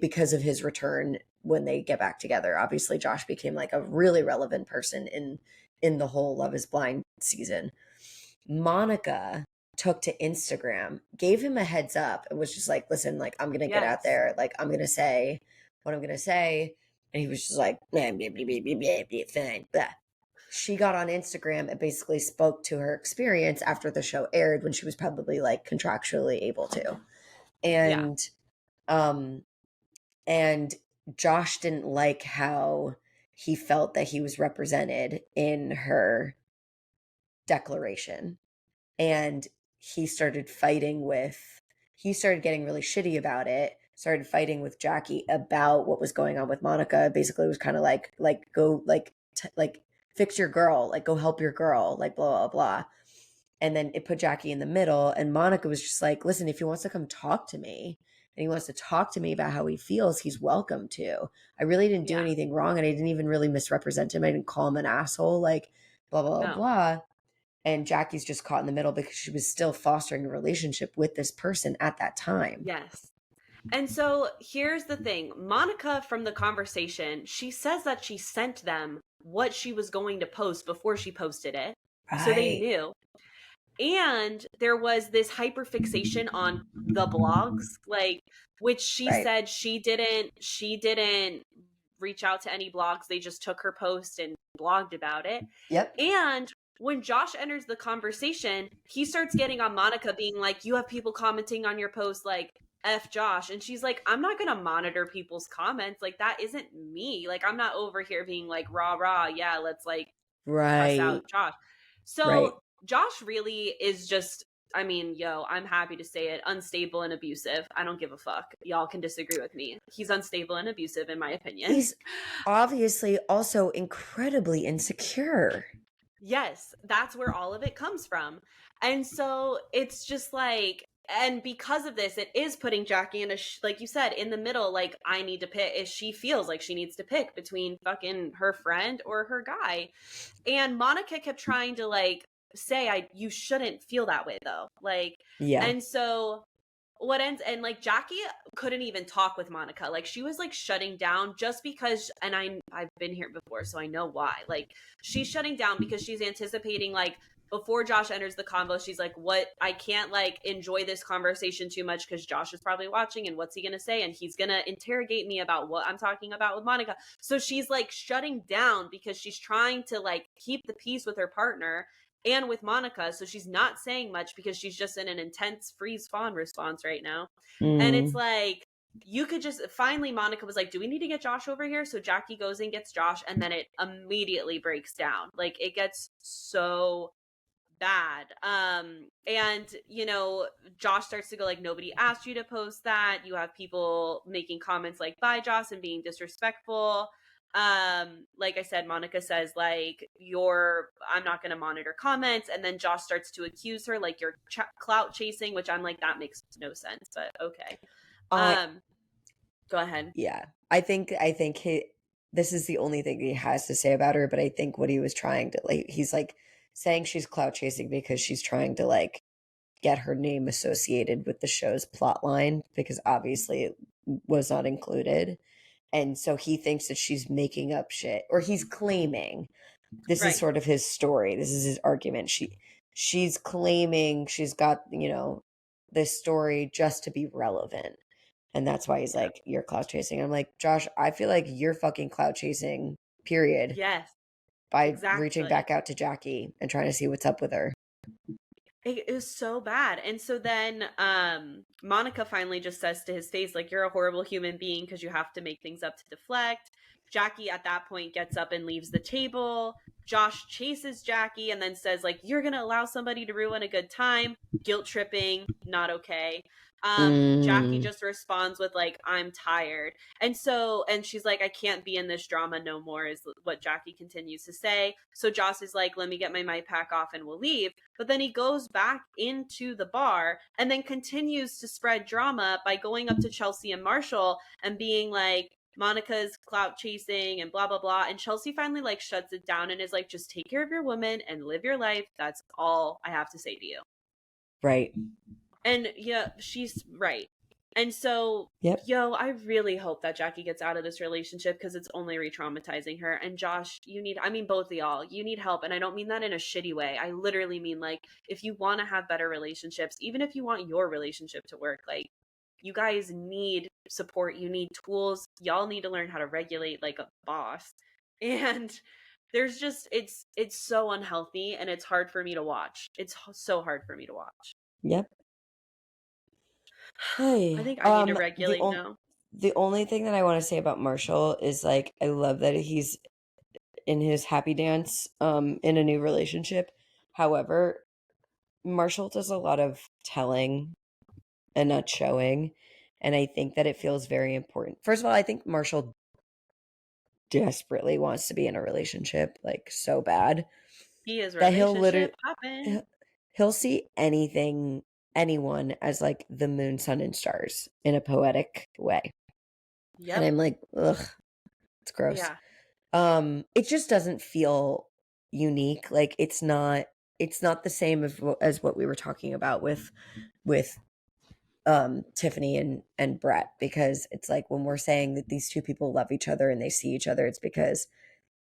because of his return when they get back together, obviously Josh became like a really relevant person in the whole Love is Blind season. Monica took to Instagram, gave him a heads up, and was just like, listen, like, I'm going to get out
Yes.
there. Like, I'm going to say what I'm going to say. And he was just like, fine. Blah. She got on Instagram and basically spoke to her experience after the show aired when she was probably like contractually able to.
Yeah.
And, um, and Josh didn't like how he felt that he was represented in her declaration, and he started getting really shitty about it, started fighting with Jackie about what was going on with Monica. Basically it was kind of like go like fix your girl, like go help your girl, like blah blah blah. And then it put Jackie in the middle, and Monica was just like, listen, if he wants to come talk to me and he wants to talk to me about how he feels, he's welcome to. I really didn't do
Yeah.
anything wrong, and I didn't even really misrepresent him. I didn't call him an asshole, like blah blah
No.
blah. And Jackie's just caught in the middle because she was still fostering a relationship with this person at that time.
Yes. And so here's the thing. Monica, from the conversation, she says that she sent them what she was going to post before she posted it. So they
Right.
knew. And there was this hyperfixation on the blogs, like, which she
Right.
said she didn't reach out to any blogs. They just took her post and blogged about it.
Yep.
And when Josh enters the conversation, he starts getting on Monica, being like, you have people commenting on your post like F Josh. And she's like, I'm not going to monitor people's comments. Like, that isn't me. Like, I'm not over here being like, rah, rah. Yeah, let's like cuss out
Right.
Josh. So
Right.
Josh really is just, I mean, yo, I'm happy to say it, unstable and abusive. I don't give a fuck. Y'all can disagree with me. He's unstable and abusive, in my opinion.
He's obviously also incredibly insecure.
Yes, that's where all of it comes from. And so it's just like, and because of this, it is putting Jackie in a, like you said, in the middle. Like, I need to pick, if she feels like she needs to pick between fucking her friend or her guy. And Monica kept trying to like say, you shouldn't feel that way though. Like,
Yeah.
and so what ends, and like Jackie couldn't even talk with Monica. Like, she was like shutting down just because, and I've been here before, so I know why. Like, she's shutting down because she's anticipating like before Josh enters the convo, she's like, what, I can't like enjoy this conversation too much because Josh is probably watching, and what's he gonna say, and he's gonna interrogate me about what I'm talking about with Monica. So she's like shutting down because she's trying to like keep the peace with her partner and with Monica. So she's not saying much because she's just in an intense freeze fawn response right now. And it's like, you could just, finally Monica was like, do we need to get Josh over here? So Jackie goes and gets Josh, and then it immediately breaks down. Like, it gets so bad. And you know, Josh starts to go like, nobody asked you to post that. You have people making comments like, bye Josh, and being disrespectful. Like I said, Monica says like, I'm not going to monitor comments, and then Josh starts to accuse her like, you're clout chasing, which I'm like, that makes no sense, but okay. Go ahead.
Yeah, I think this is the only thing he has to say about her, but I think what he was trying to like, he's like saying she's clout chasing because she's trying to like get her name associated with the show's plot line, because obviously it was not included. And so he thinks that she's making up shit, or he's claiming, this is sort of his story. This is his argument. She's claiming she's got, you know, this story just to be relevant. And that's why he's like, you're clout chasing. I'm like, Josh, I feel like you're fucking clout chasing, period.
Yes.
By reaching back out to Jackie and trying to see what's up with her.
It was so bad. And so then Monica finally just says to his face, like, you're a horrible human being because you have to make things up to deflect. Jackie at that point gets up and leaves the table. Josh chases Jackie and then says, like, you're going to allow somebody to ruin a good time. Guilt tripping, not okay. Jackie just responds with like, I'm tired. And she's like, I can't be in this drama no more, is what Jackie continues to say. So Josh is like, let me get my mic pack off and we'll leave. But then he goes back into the bar and then continues to spread drama by going up to Chelsea and Marshall and being like, Monica's clout chasing and blah, blah, blah. And Chelsea finally like shuts it down and is like, just take care of your woman and live your life. That's all I have to say to you.
Right.
And yeah, she's right. And so, I really hope that Jackie gets out of this relationship because it's only re-traumatizing her. And Josh, both of y'all, you need help. And I don't mean that in a shitty way. I literally mean like, if you want to have better relationships, even if you want your relationship to work, like, you guys need support. You need tools. Y'all need to learn how to regulate like a boss. And there's just, it's so unhealthy and it's hard for me to watch. It's so hard for me to watch.
Yep.
I think I need to regulate now.
The only thing that I want to say about Marshall is like, I love that he's in his happy dance in a new relationship. However, Marshall does a lot of telling and not showing. And I think that it feels very important. First of all, I think Marshall desperately wants to be in a relationship, like so bad.
He is relationship popping.
He'll see anyone as like the moon, sun, and stars in a poetic way. Yep. And I'm like, ugh, it's gross. Yeah. It just doesn't feel unique. Like it's not the same as what we were talking about with Tiffany and Brett, because it's like when we're saying that these two people love each other and they see each other, it's because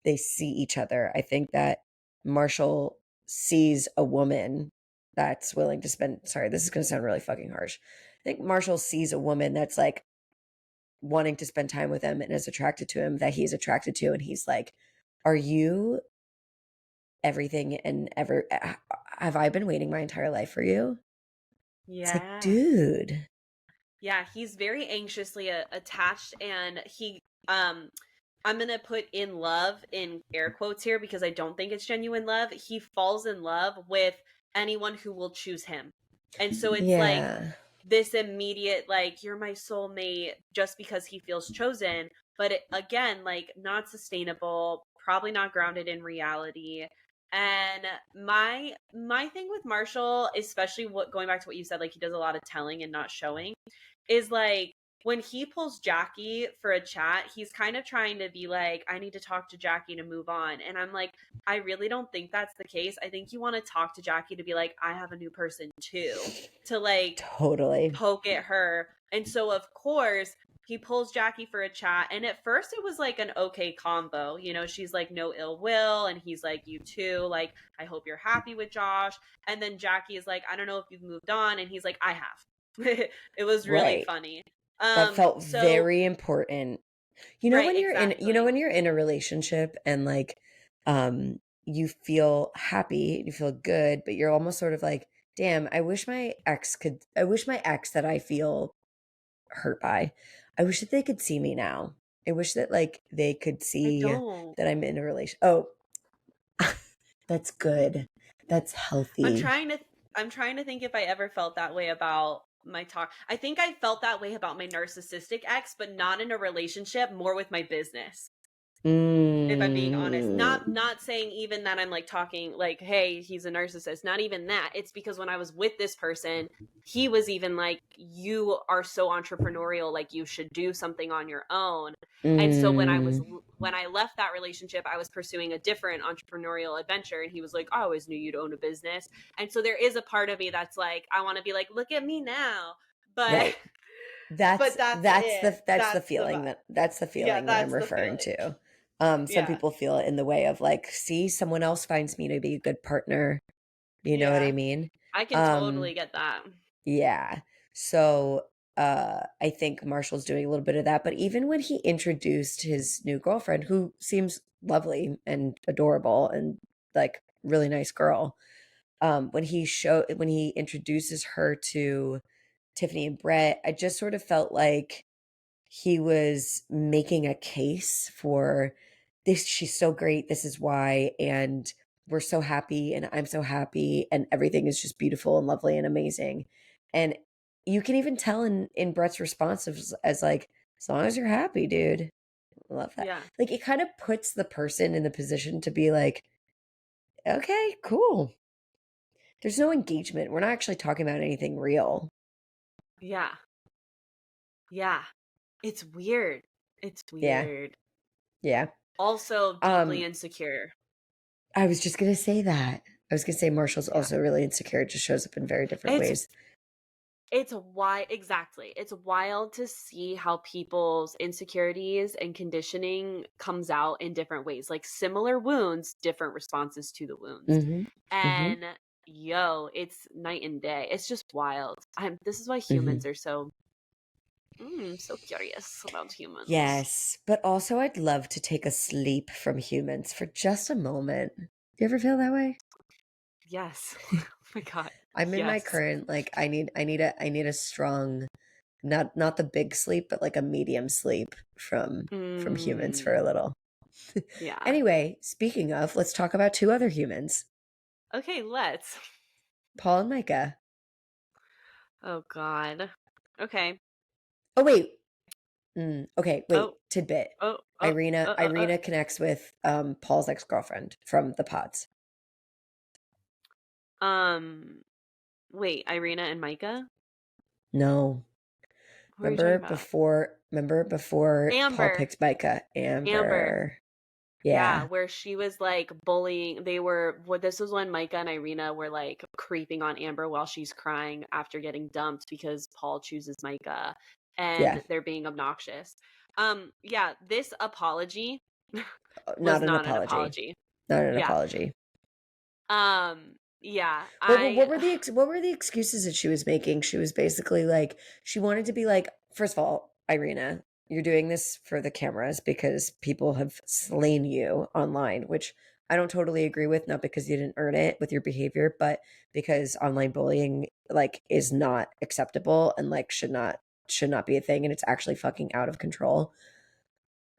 they see each other. I think that Marshall sees a woman that's willing to spend, sorry, this is going to sound really fucking harsh. I think Marshall sees a woman that's like wanting to spend time with him and is attracted to him, that he's attracted to. And he's like, are you everything and ever, have I been waiting my entire life for you? Yeah. It's like, dude.
Yeah, he's very anxiously attached, and he, I'm going to put in love in air quotes here because I don't think it's genuine love. He falls in love with anyone who will choose him. And so it's like this immediate, like, you're my soulmate just because he feels chosen. But again, like, not sustainable, probably not grounded in reality. And my thing with Marshall, especially going back to what you said, like he does a lot of telling and not showing, is like when he pulls Jackie for a chat, he's kind of trying to be like, I need to talk to Jackie to move on. And I'm like, I really don't think that's the case. I think you want to talk to Jackie to be like, I have a new person too, to like
totally
poke at her. And so of course he pulls Jackie for a chat, and at first it was like an okay combo. You know, she's like no ill will, and he's like, you too, like I hope you're happy with Josh. And then Jackie is like, I don't know if you've moved on, and he's like, I have. It was really
Right.
funny.
That felt
So
very important.
right,
When
exactly.
you're in a relationship and like you feel happy, you feel good, but you're almost sort of like, damn, I wish my ex that I feel hurt by, I wish that they could see me now. I wish that like they could
I
see
don't.
that I'm in a relation. Oh, that's good. That's
I'm
healthy.
trying to I'm trying to think if I ever felt that way about my talk. I think I felt that way about my narcissistic ex, but not in a relationship, more with my business. If I'm being honest,
Mm,
not saying even that I'm like talking like, hey, he's a narcissist, not even that. It's because when I was with this person, he was even like, you are so entrepreneurial, like you should do something on your own. And so
mm,
when I left that relationship, I was pursuing a different entrepreneurial adventure, and he was like, I always knew you'd own a business. And so there is a part of me that's like, I want to be like, look at me now. But
right. That's
that's it.
that's the
That's the
feeling
vibe.
that's the
Yeah,
feeling that I'm
that's the
referring
feeling.
to. Some
Yeah.
people feel it in the way of like, see, someone else finds me to be a good partner. You know what I
Yeah.
mean?
I can
Um,
totally get that.
yeah. So I think Marshall's doing a little bit of that. But even when he introduced his new girlfriend, who seems lovely and adorable and like really nice girl, when he introduces her to Tiffany and Brett, I just sort of felt like he was making a case for this. She's so great. This is why. And we're so happy. And I'm so happy. And everything is just beautiful and lovely and amazing. And you can even tell in Brett's response as like, as long as you're happy, dude. Love that.
Yeah.
Like it kind of puts the person in the position to be like, okay, cool. There's no engagement. We're not actually talking about anything real.
Yeah. Yeah. It's weird. It's
Yeah.
weird.
Yeah.
Also deeply
Um,
insecure.
I was just gonna say that. I was gonna say Marshall's
Yeah.
also really insecure. It just shows up in very different
It's
ways.
it's why exactly. It's wild to see how people's insecurities and conditioning comes out in different ways. Like similar wounds, different responses to the wounds.
Mm-hmm. Mm-hmm.
And yo, it's night and day. It's just wild. This is why
Mm-hmm.
humans are so curious about humans.
Yes, but also I'd love to take a sleep from humans for just a moment. You ever feel that way?
Yes. Oh my god.
I'm in my
Yes.
current like I need a strong, not the big sleep, but like a medium sleep from humans for a
Mm,
little.
yeah.
Anyway, speaking of, let's talk about two other humans,
Okay, let's.
Paul and Micah.
Oh god. Okay.
Oh wait, okay,
Oh,
wait, tidbit.
oh, oh,
Irina connects with Paul's ex-girlfriend from the pods.
um wait, Irina and Micah?
No.
Who are you talking about?
Remember before Paul
Amber.
picked Micah?
Amber.
Amber.
Yeah,
Yeah.
where she was like bullying. They were, what, this was when Micah and Irina were like creeping on Amber while she's crying after getting dumped because Paul chooses Micah
Yeah.
and they're being obnoxious. Yeah, this apology was
Not an
not an
apology.
apology.
Not an
Yeah.
apology.
Yeah,
What were what were the excuses that she was making? She was basically like she wanted to be like, first of all, Irina, you're doing this for the cameras because people have slain you online, which I don't totally agree with, not because you didn't earn it with your behavior, but because online bullying like is not acceptable and like should not be a thing, and it's actually fucking out of control.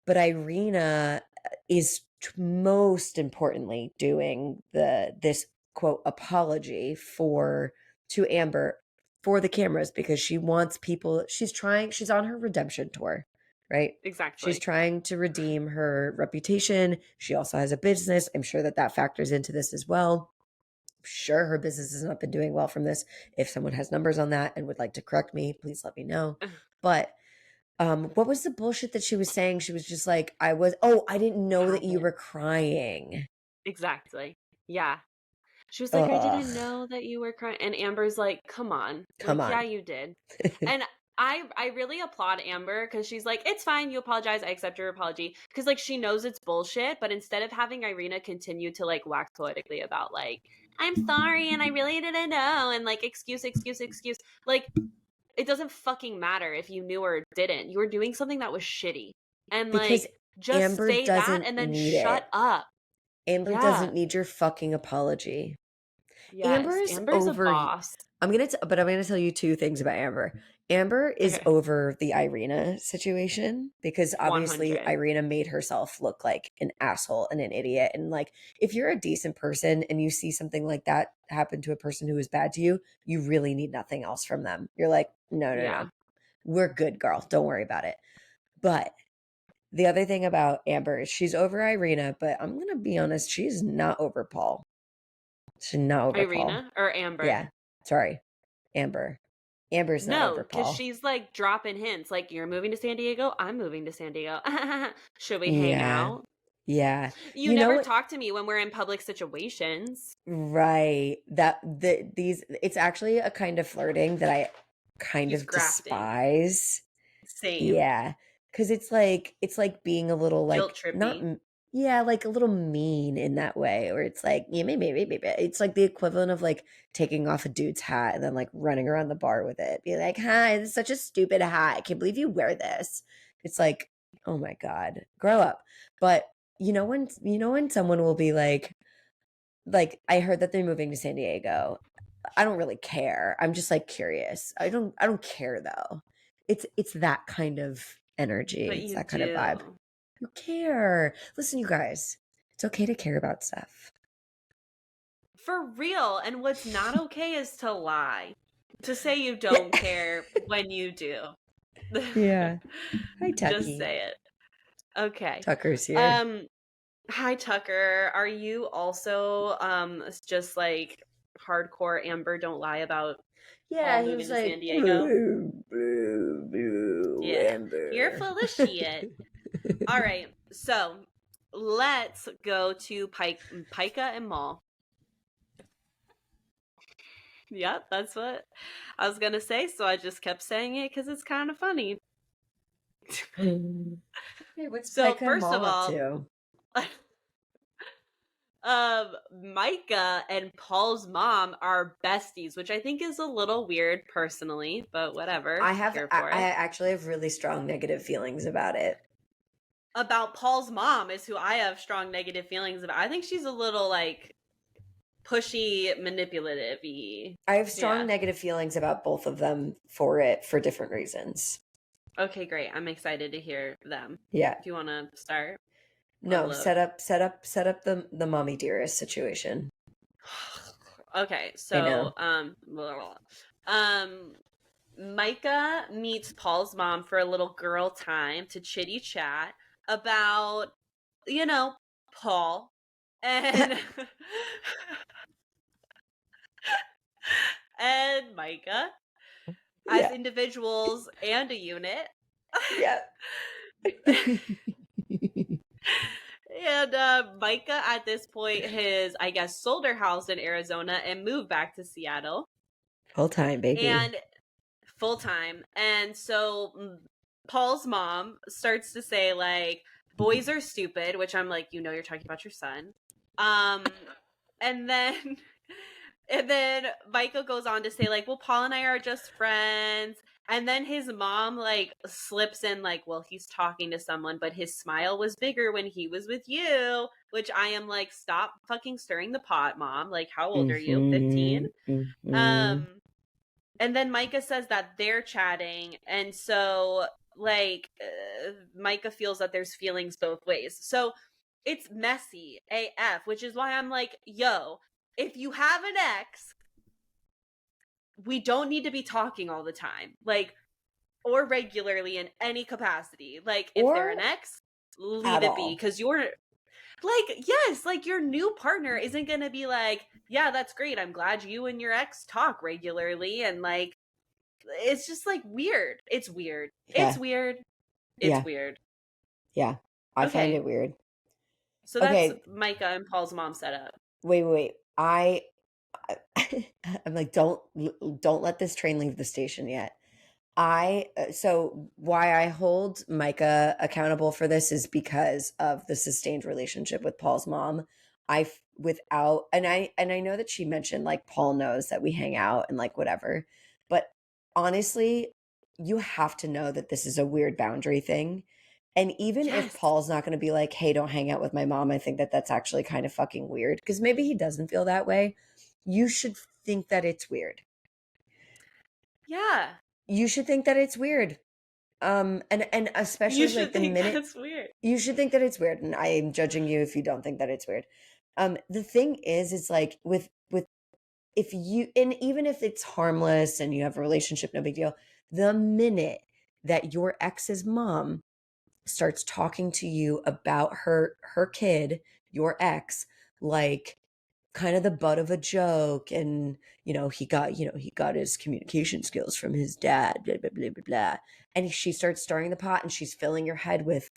But Irina is most importantly doing this quote apology for to Amber for the cameras because she wants people she's on her redemption tour, right? She's
exactly.
trying to redeem her reputation. She also has a business. I'm sure that that factors into this as well. Sure, her business has not been doing well from this. If someone has numbers on that and would like to correct me, please let me know. But what was the bullshit that she was saying? She was just like, I didn't know that you
Habit.
were crying.
Exactly. Yeah. She was like, I
Ugh,
didn't know that you were crying. And Amber's like, come on.
come
Like, yeah,
on.
you did. And I really applaud Amber because she's like, it's fine, you apologize, I accept your apology. Because like she knows it's bullshit, but instead of having Irina continue to like wax poetically about like, I'm sorry and I really didn't know and like excuse, like it doesn't fucking matter if you knew or didn't. You were doing something that was shitty. And
Because
like just
Amber
say that
doesn't
and then
need it.
shut up.
Amber
Yeah.
doesn't need your fucking apology. Amber
Yes.
is
Amber's a
over.
boss.
But I'm gonna tell you two things about Amber. Amber is
Okay.
over the Irina situation because obviously
100.
Irina made herself look like an asshole and an idiot. And like, if you're a decent person and you see something like that happen to a person who is bad to you, you really need nothing else from them. You're like, no, no, no,
Yeah.
we're good, girl. Don't worry about it. But the other thing about Amber is she's over Irina, but I'm gonna be honest, she's not over Paul. She's not over Paul.
Irina or Amber?
Yeah, sorry, Amber. Amber's not
No,
over
because
Paul.
she's like dropping hints. Like, you're moving to San Diego. I'm moving to San Diego. Should we hang
Yeah,
out?
yeah.
You
You know
never
what?
talk to me when we're in public situations.
Right. These it's actually a kind of flirting that I kind
He's
of
grafting.
despise.
Same.
Yeah, because it's like being a little
Guilt
like not
trippy.
yeah, like a little mean in that way, where it's like yeah, maybe. It's like the equivalent of like taking off a dude's hat and then like running around the bar with it, be like, "Hi, this is such a stupid hat. I can't believe you wear this." It's like, oh my god, grow up. But you know when someone will be like I heard that they're moving to San Diego. I don't really care. I'm just like curious. I don't care though. It's that kind of energy.
But
It's
you
that kind of vibe.
do.
You care. Listen, you guys. It's okay to care about stuff.
For real. And what's not okay is to lie. To say you
Yeah.
don't care when you do.
Yeah. Hi,
Just
Tucky.
say it. Okay.
Tucker's here.
Um, Hi Tucker. Are you also just like hardcore Amber don't lie about
Yeah,
Paul
he
moving
was
to San
like,
Diego?
boo, boo, boo,
Yeah. You're
Amber.
full of shit. All right. So, let's go to Pica and Mall. Yep, that's what I was going to say, so I just kept saying it cuz it's kind of funny.
Hey, what's
So,
Pica and
first of
Mall up
all,
to?
Micah and Paul's mom are besties, which I think is a little weird personally, but whatever. Here for
I
it.
actually have really strong negative feelings about it.
About Paul's mom is who I have strong negative feelings about. I think she's a little like pushy, manipulative-y.
I have strong
Yeah.
negative feelings about both of them for different reasons.
Okay, great. I'm excited to hear them.
Yeah.
Do you want to start?
No,
Upload.
set up the mommy dearest situation.
Okay,
I
so
know.
blah, blah, blah. Micah meets Paul's mom for a little girl time to chitty chat about, you know, Paul and and Micah as
Yeah.
individuals and a unit.
Yeah.
And Micah at this point has, I guess, sold her house in Arizona and moved back to Seattle.
Full time, baby.
And full time. And so Paul's mom starts to say, like, boys are stupid, which I'm like, you're talking about your son. And then and then Michael goes on to say, like, well, Paul and I are just friends. And then his mom, like, slips in, like, well, he's talking to someone, but his smile was bigger when he was with you, which I am like, stop fucking stirring the pot, mom. Like, how old are you? 15?
Mm-hmm.
And then Micah says that they're chatting. And so, like, Micah feels that there's feelings both ways. So it's messy AF, which is why I'm like, yo, if you have an ex, we don't need to be talking all the time, like, or regularly in any capacity. Like, if they're
Or
an ex, leave
at
it be,
all.
because you're like, yes, like your new partner isn't gonna be like, yeah, that's great, I'm glad you and your ex talk regularly, and like, it's just like weird. It's weird. It's
Yeah.
weird. It's
Yeah.
weird.
Yeah. I find
Okay,
it weird.
so that's
Okay.
Micah and Paul's mom set up.
Wait. I I'm like, don't let this train leave the station yet. So why I hold Micah accountable for this is because of the sustained relationship with Paul's mom. And I know that she mentioned like Paul knows that we hang out and like whatever, but honestly, you have to know that this is a weird boundary thing. And even if
Yes.
Paul's not going to be like, "Hey, don't hang out with my mom," I think that that's actually kind of fucking weird because maybe he doesn't feel that way. You should think that it's weird.
Yeah.
You should think that it's weird. And
You
especially like
should
the
think
minute
that's weird.
you should think that it's weird, and I am judging you if you don't think that it's weird. The thing is, it's like with if you and even if it's harmless and you have a relationship, no big deal. The minute that your ex's mom starts talking to you about her kid, your ex, like kind of the butt of a joke, and he got his communication skills from his dad, blah blah blah blah blah, and she starts stirring the pot and she's filling your head with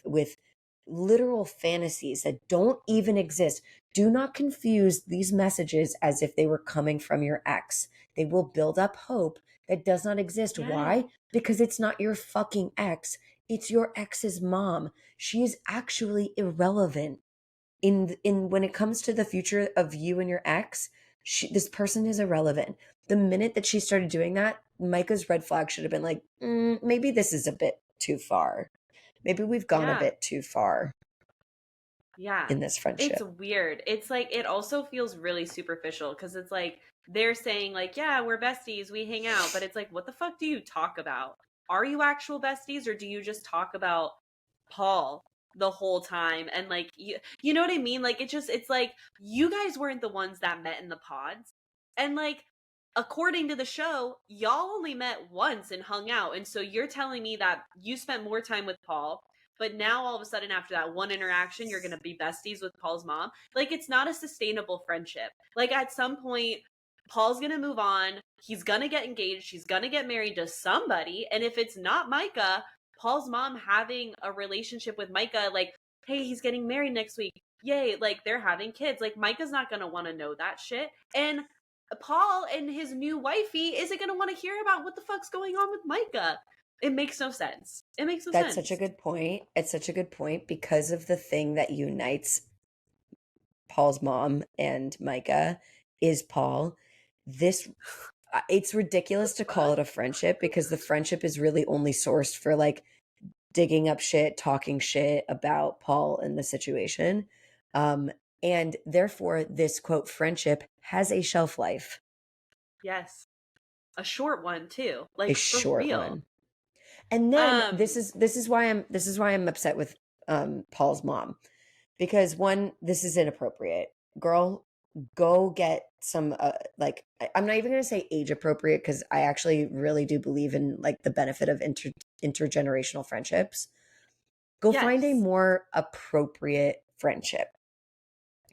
literal fantasies that don't even exist. Do not confuse these messages as if they were coming from your ex. They will build up hope that does not exist.
Yes.
Why? Because it's not your fucking ex, it's your ex's mom. She is actually irrelevant in when it comes to the future of you and your ex. This person is irrelevant. The minute that she started doing that, Micah's red flag should have been like, maybe this is a bit too far. Maybe we've gone a
Yeah.
bit too far
Yeah.
in this
It's
friendship.
weird. It's like it also feels really superficial because it's like they're saying like, yeah, we're besties, we hang out, but it's like what the fuck do you talk about? Are you actual besties or do you just talk about Paul the whole time? And like you know what I mean? Like it's like you guys weren't the ones that met in the pods. And like according to the show, y'all only met once and hung out. And so you're telling me that you spent more time with Paul, but now all of a sudden after that one interaction you're going to be besties with Paul's mom. Like it's not a sustainable friendship. Like at some point Paul's going to move on, he's going to get engaged, he's going to get married to somebody, and if it's not Micah, Paul's mom having a relationship with Micah, like, hey, he's getting married next week, yay, like they're having kids, like Micah's not going to want to know that shit. And Paul and his new wifey isn't going to want to hear about what the fuck's going on with Micah. It makes no sense. It makes no
That's such a
sense.
good point. It's such a good point because of the thing that unites Paul's mom and Micah is Paul. This It's ridiculous to call it a friendship because the friendship is really only sourced for like digging up shit, talking shit about Paul and the situation. Um, and therefore, this quote friendship has a shelf life,
Yes. A short one too.
a
Like for
short
real.
one. And then this
Um
is this is why I'm upset with Paul's mom, because one, this is inappropriate. Girl, go get some I'm not even going to say age appropriate because I actually really do believe in like the benefit of intergenerational friendships. Go find a
yes.
more appropriate friendship,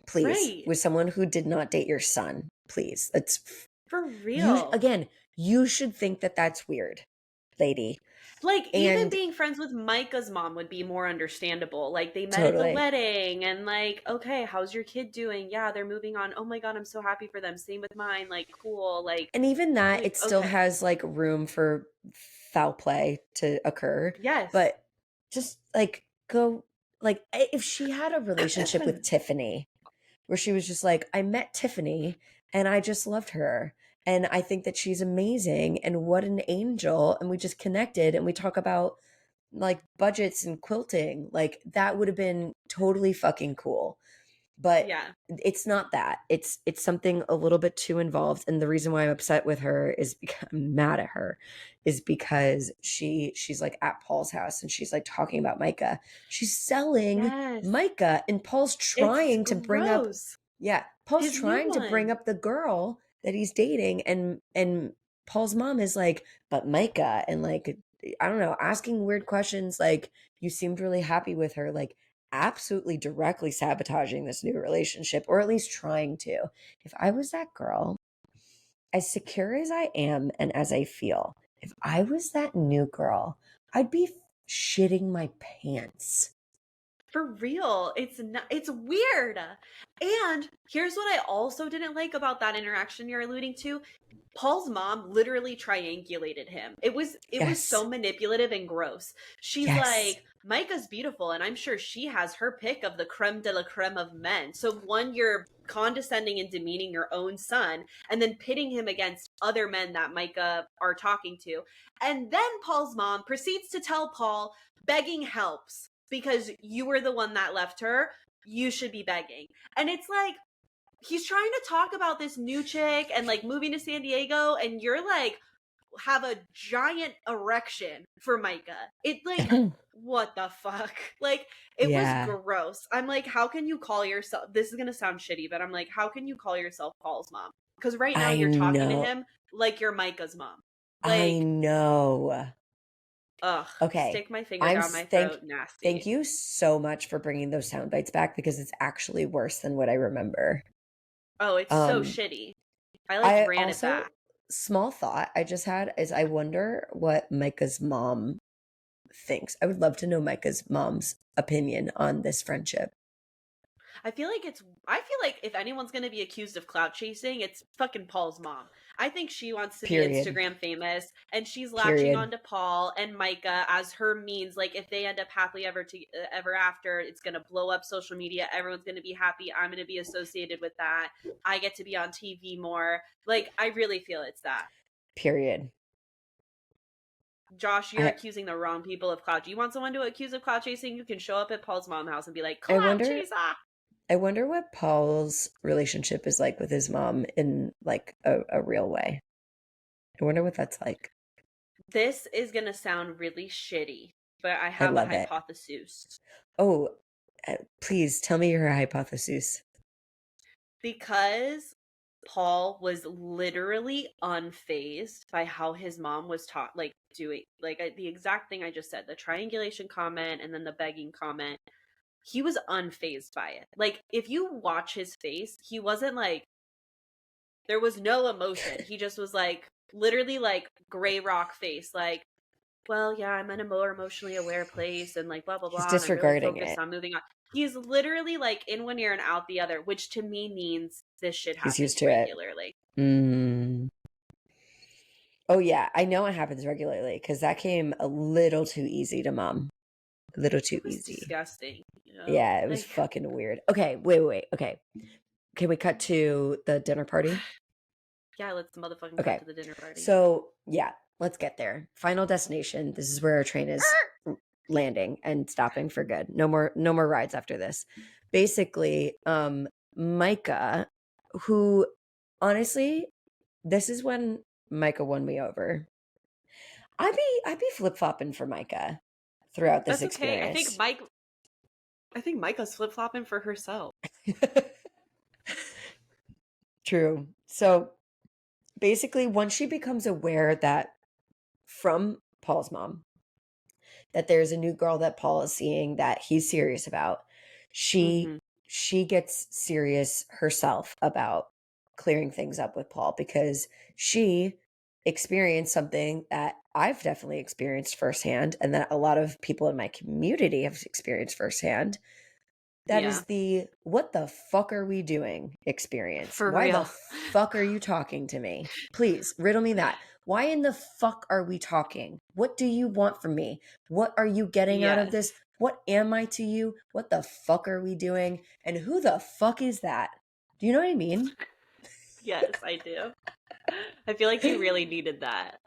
please,
Right.
with someone who did not date your son. Please. That's
For
you
real.
again, you should think that that's weird, lady.
Like even
And
being friends with Micah's mom would be more understandable. Like they met at the
totally.
wedding and like, okay, how's your kid doing? Yeah, they're moving on. Oh my god, I'm so happy for them. Same with mine. Like cool.
And even that,
Like
it still
okay.
has like room for foul play to occur.
Yes.
But just like go, like if she had a relationship with Tiffany, where she was just like, I met Tiffany and I just loved her. And I think that she's amazing and what an angel. And we just connected and we talk about like budgets and quilting. Like that would have been totally fucking cool. But
Yeah.
it's not that. It's something a little bit too involved. And the reason why I'm upset with her is because I'm mad at her is because she's like at Paul's house and she's like talking about Micah. She's selling
Yes.
Micah and Paul's
It's
trying to bring up,
gross.
yeah, Paul's
His new
trying to bring
one.
up the girl that he's dating, and Paul's mom is like, but Micah, and like I don't know, asking weird questions like you seemed really happy with her, like absolutely directly sabotaging this new relationship, or at least trying to. If I was that girl, as secure as I am and as I feel, if I was that new girl, I'd be shitting my pants.
For real. It's not, it's weird. And here's what I also didn't like about that interaction you're alluding to. Paul's mom literally triangulated him. It was
Yes.
so manipulative and gross. She's
Yes.
like, Micah's beautiful, and I'm sure she has her pick of the creme de la creme of men. So one, you're condescending and demeaning your own son, and then pitting him against other men that Micah are talking to. And then Paul's mom proceeds to tell Paul, begging helps because you were the one that left her. You should be begging. And it's like, he's trying to talk about this new chick and like moving to San Diego, and you're like, have a giant erection for Micah. It like, what the fuck? Like, it was
Yeah.
gross. I'm like, how can you call yourself, this is gonna sound shitty, but I'm like, how can you call yourself Paul's mom? Because right now
I
you're talking to
know.
him like you're Micah's mom.
I
Like,
know.
ugh,
Okay.
stick my finger down my throat,
Thank
nasty.
you so much for bringing those sound bites back because it's actually worse than what I remember.
Oh, it's so
Um,
shitty. I like
I
ran it
also,
back.
small thought I just had is I wonder what Micah's mom thinks. I would love to know Micah's mom's opinion on this friendship.
I feel like if anyone's going to be accused of clout chasing, it's fucking Paul's mom. I think she wants to be
Period.
Instagram famous, and she's latching
Period.
onto Paul and Micah as her means. Like, if they end up happily ever after, it's going to blow up social media. Everyone's going to be happy. I'm going to be associated with that. I get to be on TV more. Like, I really feel it's that.
Period.
Josh, you're
I
accusing the wrong people of clout. Do you want someone to accuse of clout chasing? You can show up at Paul's mom's house and be like,
I
clout
wonder
chaser.
I wonder what Paul's relationship is like with his mom in like a real way. I wonder what that's like.
This is going to sound really shitty, but I
I
have a
love it.
hypothesis.
Oh, please tell me your hypothesis.
Because Paul was literally unfazed by how his mom was taught, like, doing, like, the exact thing I just said, the triangulation comment and then the begging comment. He was unfazed by it. Like, if you watch his face, he wasn't like, there was no emotion. He just was like, literally, like, gray rock face, like, well, yeah, I'm in a more emotionally aware place and like blah, blah,
He's
blah. And I'm really
disregarding
focused
it.
on moving on. He's literally like in one ear and out the other, which to me means this shit
He's
happens
used to it.
regularly.
Oh yeah, I know it happens regularly because that came a little too easy to mom. A little too
It was
easy.
disgusting. You know?
Yeah, it was
like,
fucking weird. Okay, wait. Okay. Can we cut to the dinner party?
yeah, let's motherfucking
Okay.
cut to the dinner party.
So yeah, let's get there. Final destination. This is where our train is landing and stopping for good. No more rides after this. Basically, Micah, who honestly, this is when Micah won me over. I'd be flip-flopping for Micah throughout this
That's okay.
experience.
I think Micah's flip flopping for herself.
True. So basically, once she becomes aware that from Paul's mom that there's a new girl that Paul is seeing that he's serious about, she gets serious herself about clearing things up with Paul because she experienced something that I've definitely experienced firsthand and that a lot of people in my community have experienced firsthand. That
Yeah.
is the what the fuck are we doing experience.
For
Why
real.
the fuck are you talking to me? Please riddle me that. Why in the fuck are we talking? What do you want from me? What are you getting out of
Yes.
this? What am I to you? What the fuck are we doing? And who the fuck is that? Do you know what I mean?
Yes, I do. I feel like you really needed that.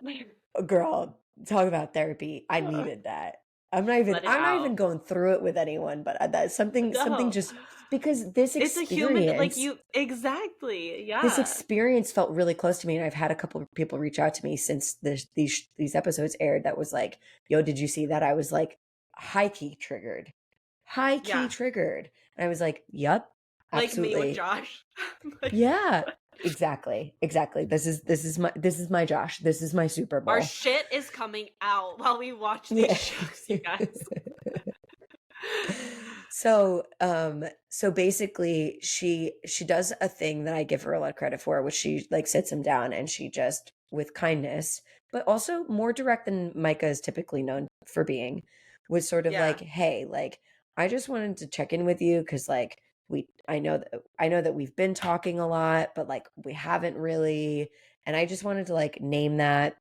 Girl, talk about therapy. I needed that. I'm not
Let it
not
out.
even going through it with anyone, but that's something
No.
just because this
It's a human, like,
experience
you, exactly.
this
Yeah.
experience felt really close to me, and I've had a couple of people reach out to me since these episodes aired that was like, yo, did you see that? I was like, high key triggered. And I was like, yep,
Like me with
absolutely.
Josh. Like,
Yeah, exactly. This is my Josh. This is my Super Bowl.
our shit is coming out while we watch these shows, you guys.
So basically she does a thing that I give her a lot of credit for, which she like sits him down and she just, with kindness, but also more direct than Micah is typically known for being, was sort of
Yeah.
like, hey, like, I just wanted to check in with you because like I know that we've been talking a lot, but like we haven't really. And I just wanted to like name that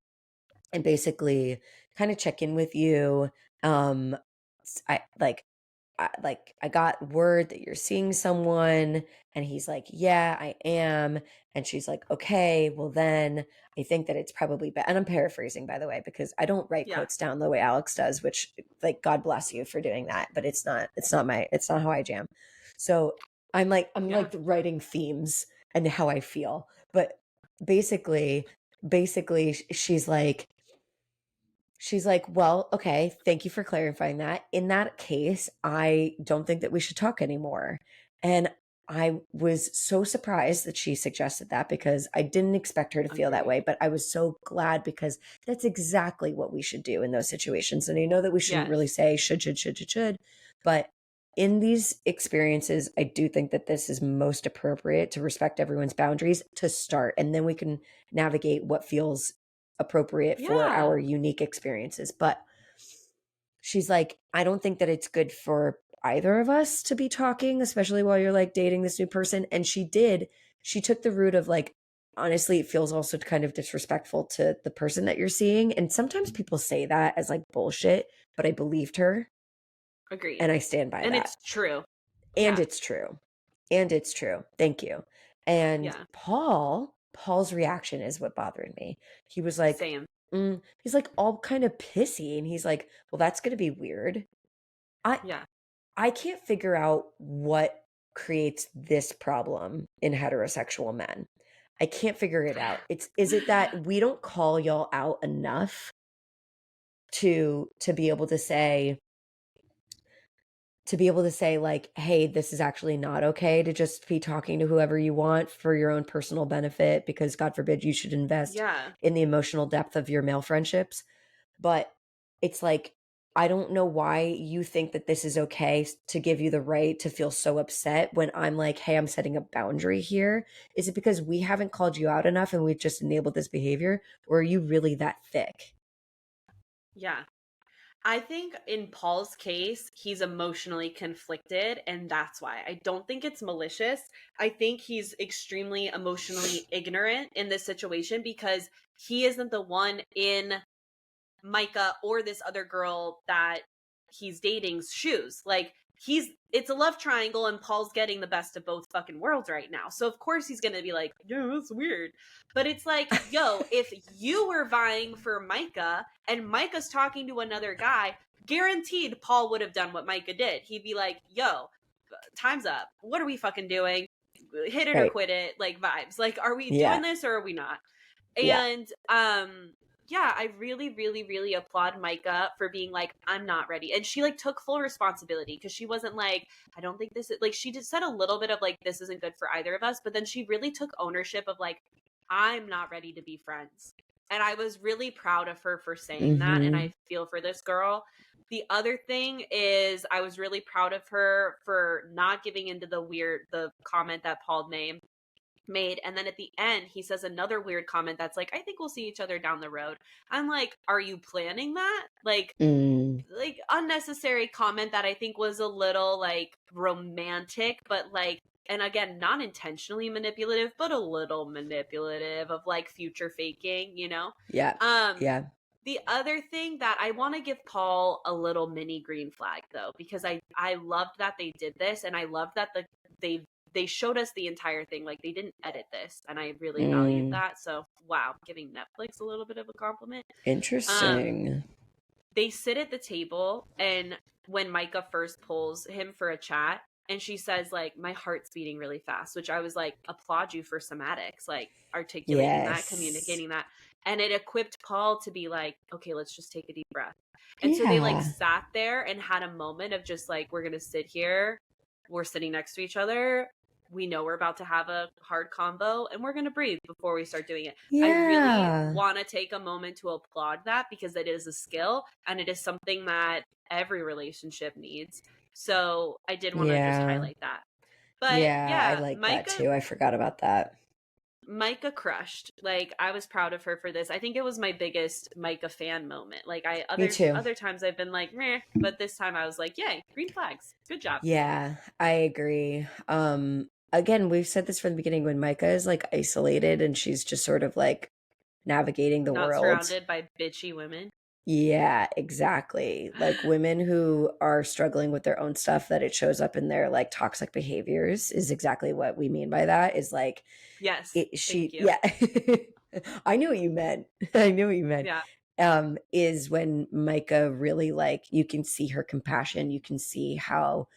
and basically kind of check in with you. Um, I got word that you're seeing someone, and he's like, yeah, I am. And she's like, okay, well then I think that it's probably bad. And I'm paraphrasing, by the way, because I don't write
Yeah.
quotes down the way Alex does, which like, God bless you for doing that. But it's not how I jam. So I'm
Yeah.
like writing themes and how I feel. But basically, she's like, well, okay, thank you for clarifying that. In that case, I don't think that we should talk anymore. And I was so surprised that she suggested that because I didn't expect her to feel that
Agreed.
way. But I was so glad because that's exactly what we should do in those situations. And I know that we shouldn't really
Yes.
say should. But in these experiences, I do think that this is most appropriate to respect everyone's boundaries to start. And then we can navigate what feels appropriate for
Yeah.
our unique experiences. But she's like, I don't think that it's good for either of us to be talking, especially while you're like dating this new person. And she took the route of like, honestly, it feels also kind of disrespectful to the person that you're seeing. And sometimes people say that as like bullshit, but I believed her
Agreed.
and I stand by
And
that.
it's true.
And
Yeah.
it's true. And it's true. Thank you. And
Yeah.
Paul's reaction is what bothered me. He was like,
Same.
he's like all kind of pissy. And he's like, well, that's going to be weird. I,
Yeah.
I can't figure out what creates this problem in heterosexual men. I can't figure it out. Is it that we don't call y'all out enough to be able to say like, hey, this is actually not okay to just be talking to whoever you want for your own personal benefit because God forbid you should invest
Yeah.
in the emotional depth of your male friendships. But it's like, I don't know why you think that this is okay to give you the right to feel so upset when I'm like, hey, I'm setting a boundary here. Is it because we haven't called you out enough and we've just enabled this behavior? Or are you really that thick?
Yeah. I think in Paul's case, he's emotionally conflicted, and that's why. I don't think it's malicious. I think he's extremely emotionally ignorant in this situation because he isn't the one in Micah or this other girl that he's dating's shoes. Like, it's a love triangle, and Paul's getting the best of both fucking worlds right now. So of course he's gonna be like, yeah, that's weird. But it's like, yo, if you were vying for Micah and Micah's talking to another guy, guaranteed Paul would have done what Micah did. He'd be like, yo, time's up. What are we fucking doing? Hit it or
Right.
quit it, like vibes. Like, are we doing
Yeah.
this or are we not?
Yeah.
And yeah, I really, really, really applaud Micah for being like, I'm not ready. And she like took full responsibility because she wasn't like, I don't think this is like, she just said a little bit of like, this isn't good for either of us. But then she really took ownership of like, I'm not ready to be friends. And I was really proud of her for saying that. And
Mm-hmm.
I feel for this girl. The other thing is, I was really proud of her for not giving into the comment that Paul made. And then at the end he says another weird comment that's like, I think we'll see each other down the road. I'm like, are you planning that? Like unnecessary comment that I think was a little like romantic, but like, and again, not intentionally manipulative, but a little manipulative of like future faking, you know.
Yeah.
um
Yeah.
the other thing that I want to give Paul a little mini green flag though, because I loved that they did this, and I loved that they showed us the entire thing. Like, they didn't edit this, and I really valued that. So wow, giving Netflix a little bit of a compliment. Um,
Interesting.
they sit at the table, and when Micah first pulls him for a chat, and she says like, my heart's beating really fast, which I was like, applaud you for somatics, like articulating that,
Yes.
communicating that. And it equipped Paul to be like, okay, let's just take a deep breath. And so they like
Yeah.
sat there and had a moment of just like, we're gonna sit here, we're sitting next to each other, we know we're about to have a hard combo, and we're going to breathe before we start doing it. I really
Yeah.
want to take a moment to applaud that because it is a skill, and it is something that every relationship needs. So I did want to just
Yeah.
highlight that. But
Yeah, I
yeah,
like that
Micah
too. I forgot about that.
Micah crushed. Like, I was proud of her for this. I think it was my biggest Micah fan moment. Like,
Me too.
other times I've been like, meh, but this time I was like, yay, green flags. Good job.
Yeah, I agree. Again, we've said this from the beginning when Micah is like isolated and she's just sort of like navigating the
Not
world.
surrounded by bitchy women.
Yeah, exactly. Like women who are struggling with their own stuff that it shows up in their like toxic behaviors is exactly what we mean by that is like
Yes.
she
Thank you.
yeah. I knew what you meant. I knew what you meant.
Yeah.
Is when Micah really like you can see her compassion, you can see how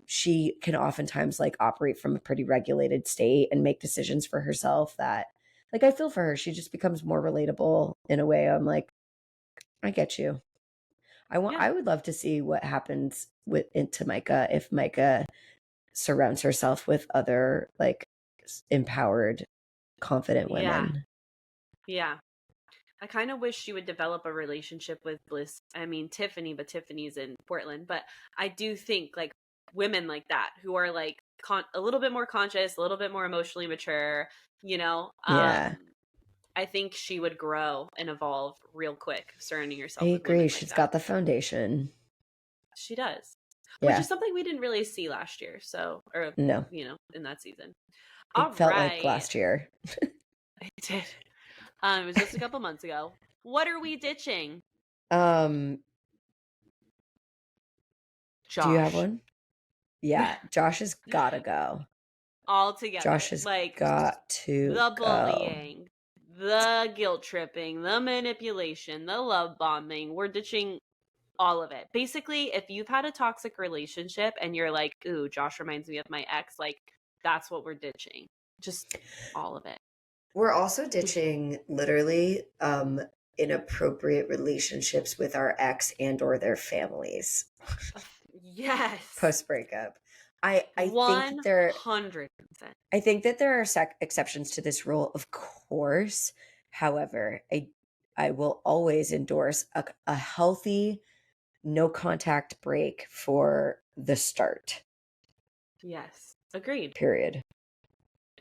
she can oftentimes like operate from a pretty regulated state and make decisions for herself that like I feel for her. She just becomes more relatable in a way. I'm like, I get you.
Yeah.
I would love to see what happens into Micah if Micah surrounds herself with other like empowered, confident women.
Yeah. I kind of wish she would develop a relationship with Bliss. I mean, Tiffany, but Tiffany's in Portland. But I do think like women like that who are like a little bit more conscious, a little bit more emotionally mature, you know,
Yeah.
I think she would grow and evolve real quick surrounding
I
herself with
agree.
women
She's
like that.
got the foundation.
She does. Which
Yeah.
is something we didn't really see last year. So, or,
No.
you know, in that season.
It felt like last year.
It did. It was just a couple months ago. What are we ditching?
Josh. Do you have one? Yeah, Josh has got to go.
All together.
Josh has
like
got to
the
go.
bullying, the guilt tripping, the manipulation, the love bombing. We're ditching all of it. Basically, if you've had a toxic relationship and you're like, ooh, Josh reminds me of my ex, like that's what we're ditching. Just all of it.
We're also ditching literally inappropriate relationships with our ex and or their families.
Yes.
Post breakup. I think
100%.
I think that there are exceptions to this rule, of course. However, I will always endorse a healthy no contact break for the start.
Yes. Agreed.
Period.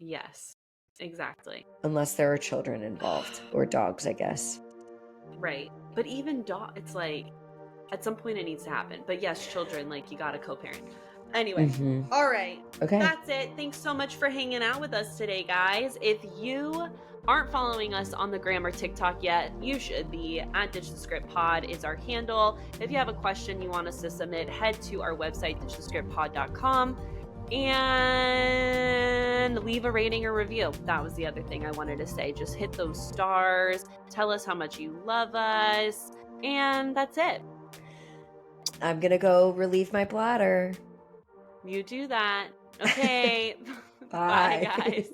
Yes. Exactly.
Unless there are children involved or dogs, I guess.
Right. But even it's like at some point it needs to happen. But yes, children, like you got to co-parent. Anyway. All right.
Okay.
That's it. Thanks so much for hanging out with us today, guys. If you aren't following us on the Gram or TikTok yet, you should be. At Ditch the Script Pod is our handle. If you have a question you want us to submit, head to our website, ditchthescriptpod.com, and leave a rating or review. That was the other thing I wanted to say. Just hit those stars. Tell us how much you love us. And that's it.
I'm going to go relieve my bladder.
You do that. Okay.
Bye.
Bye, guys.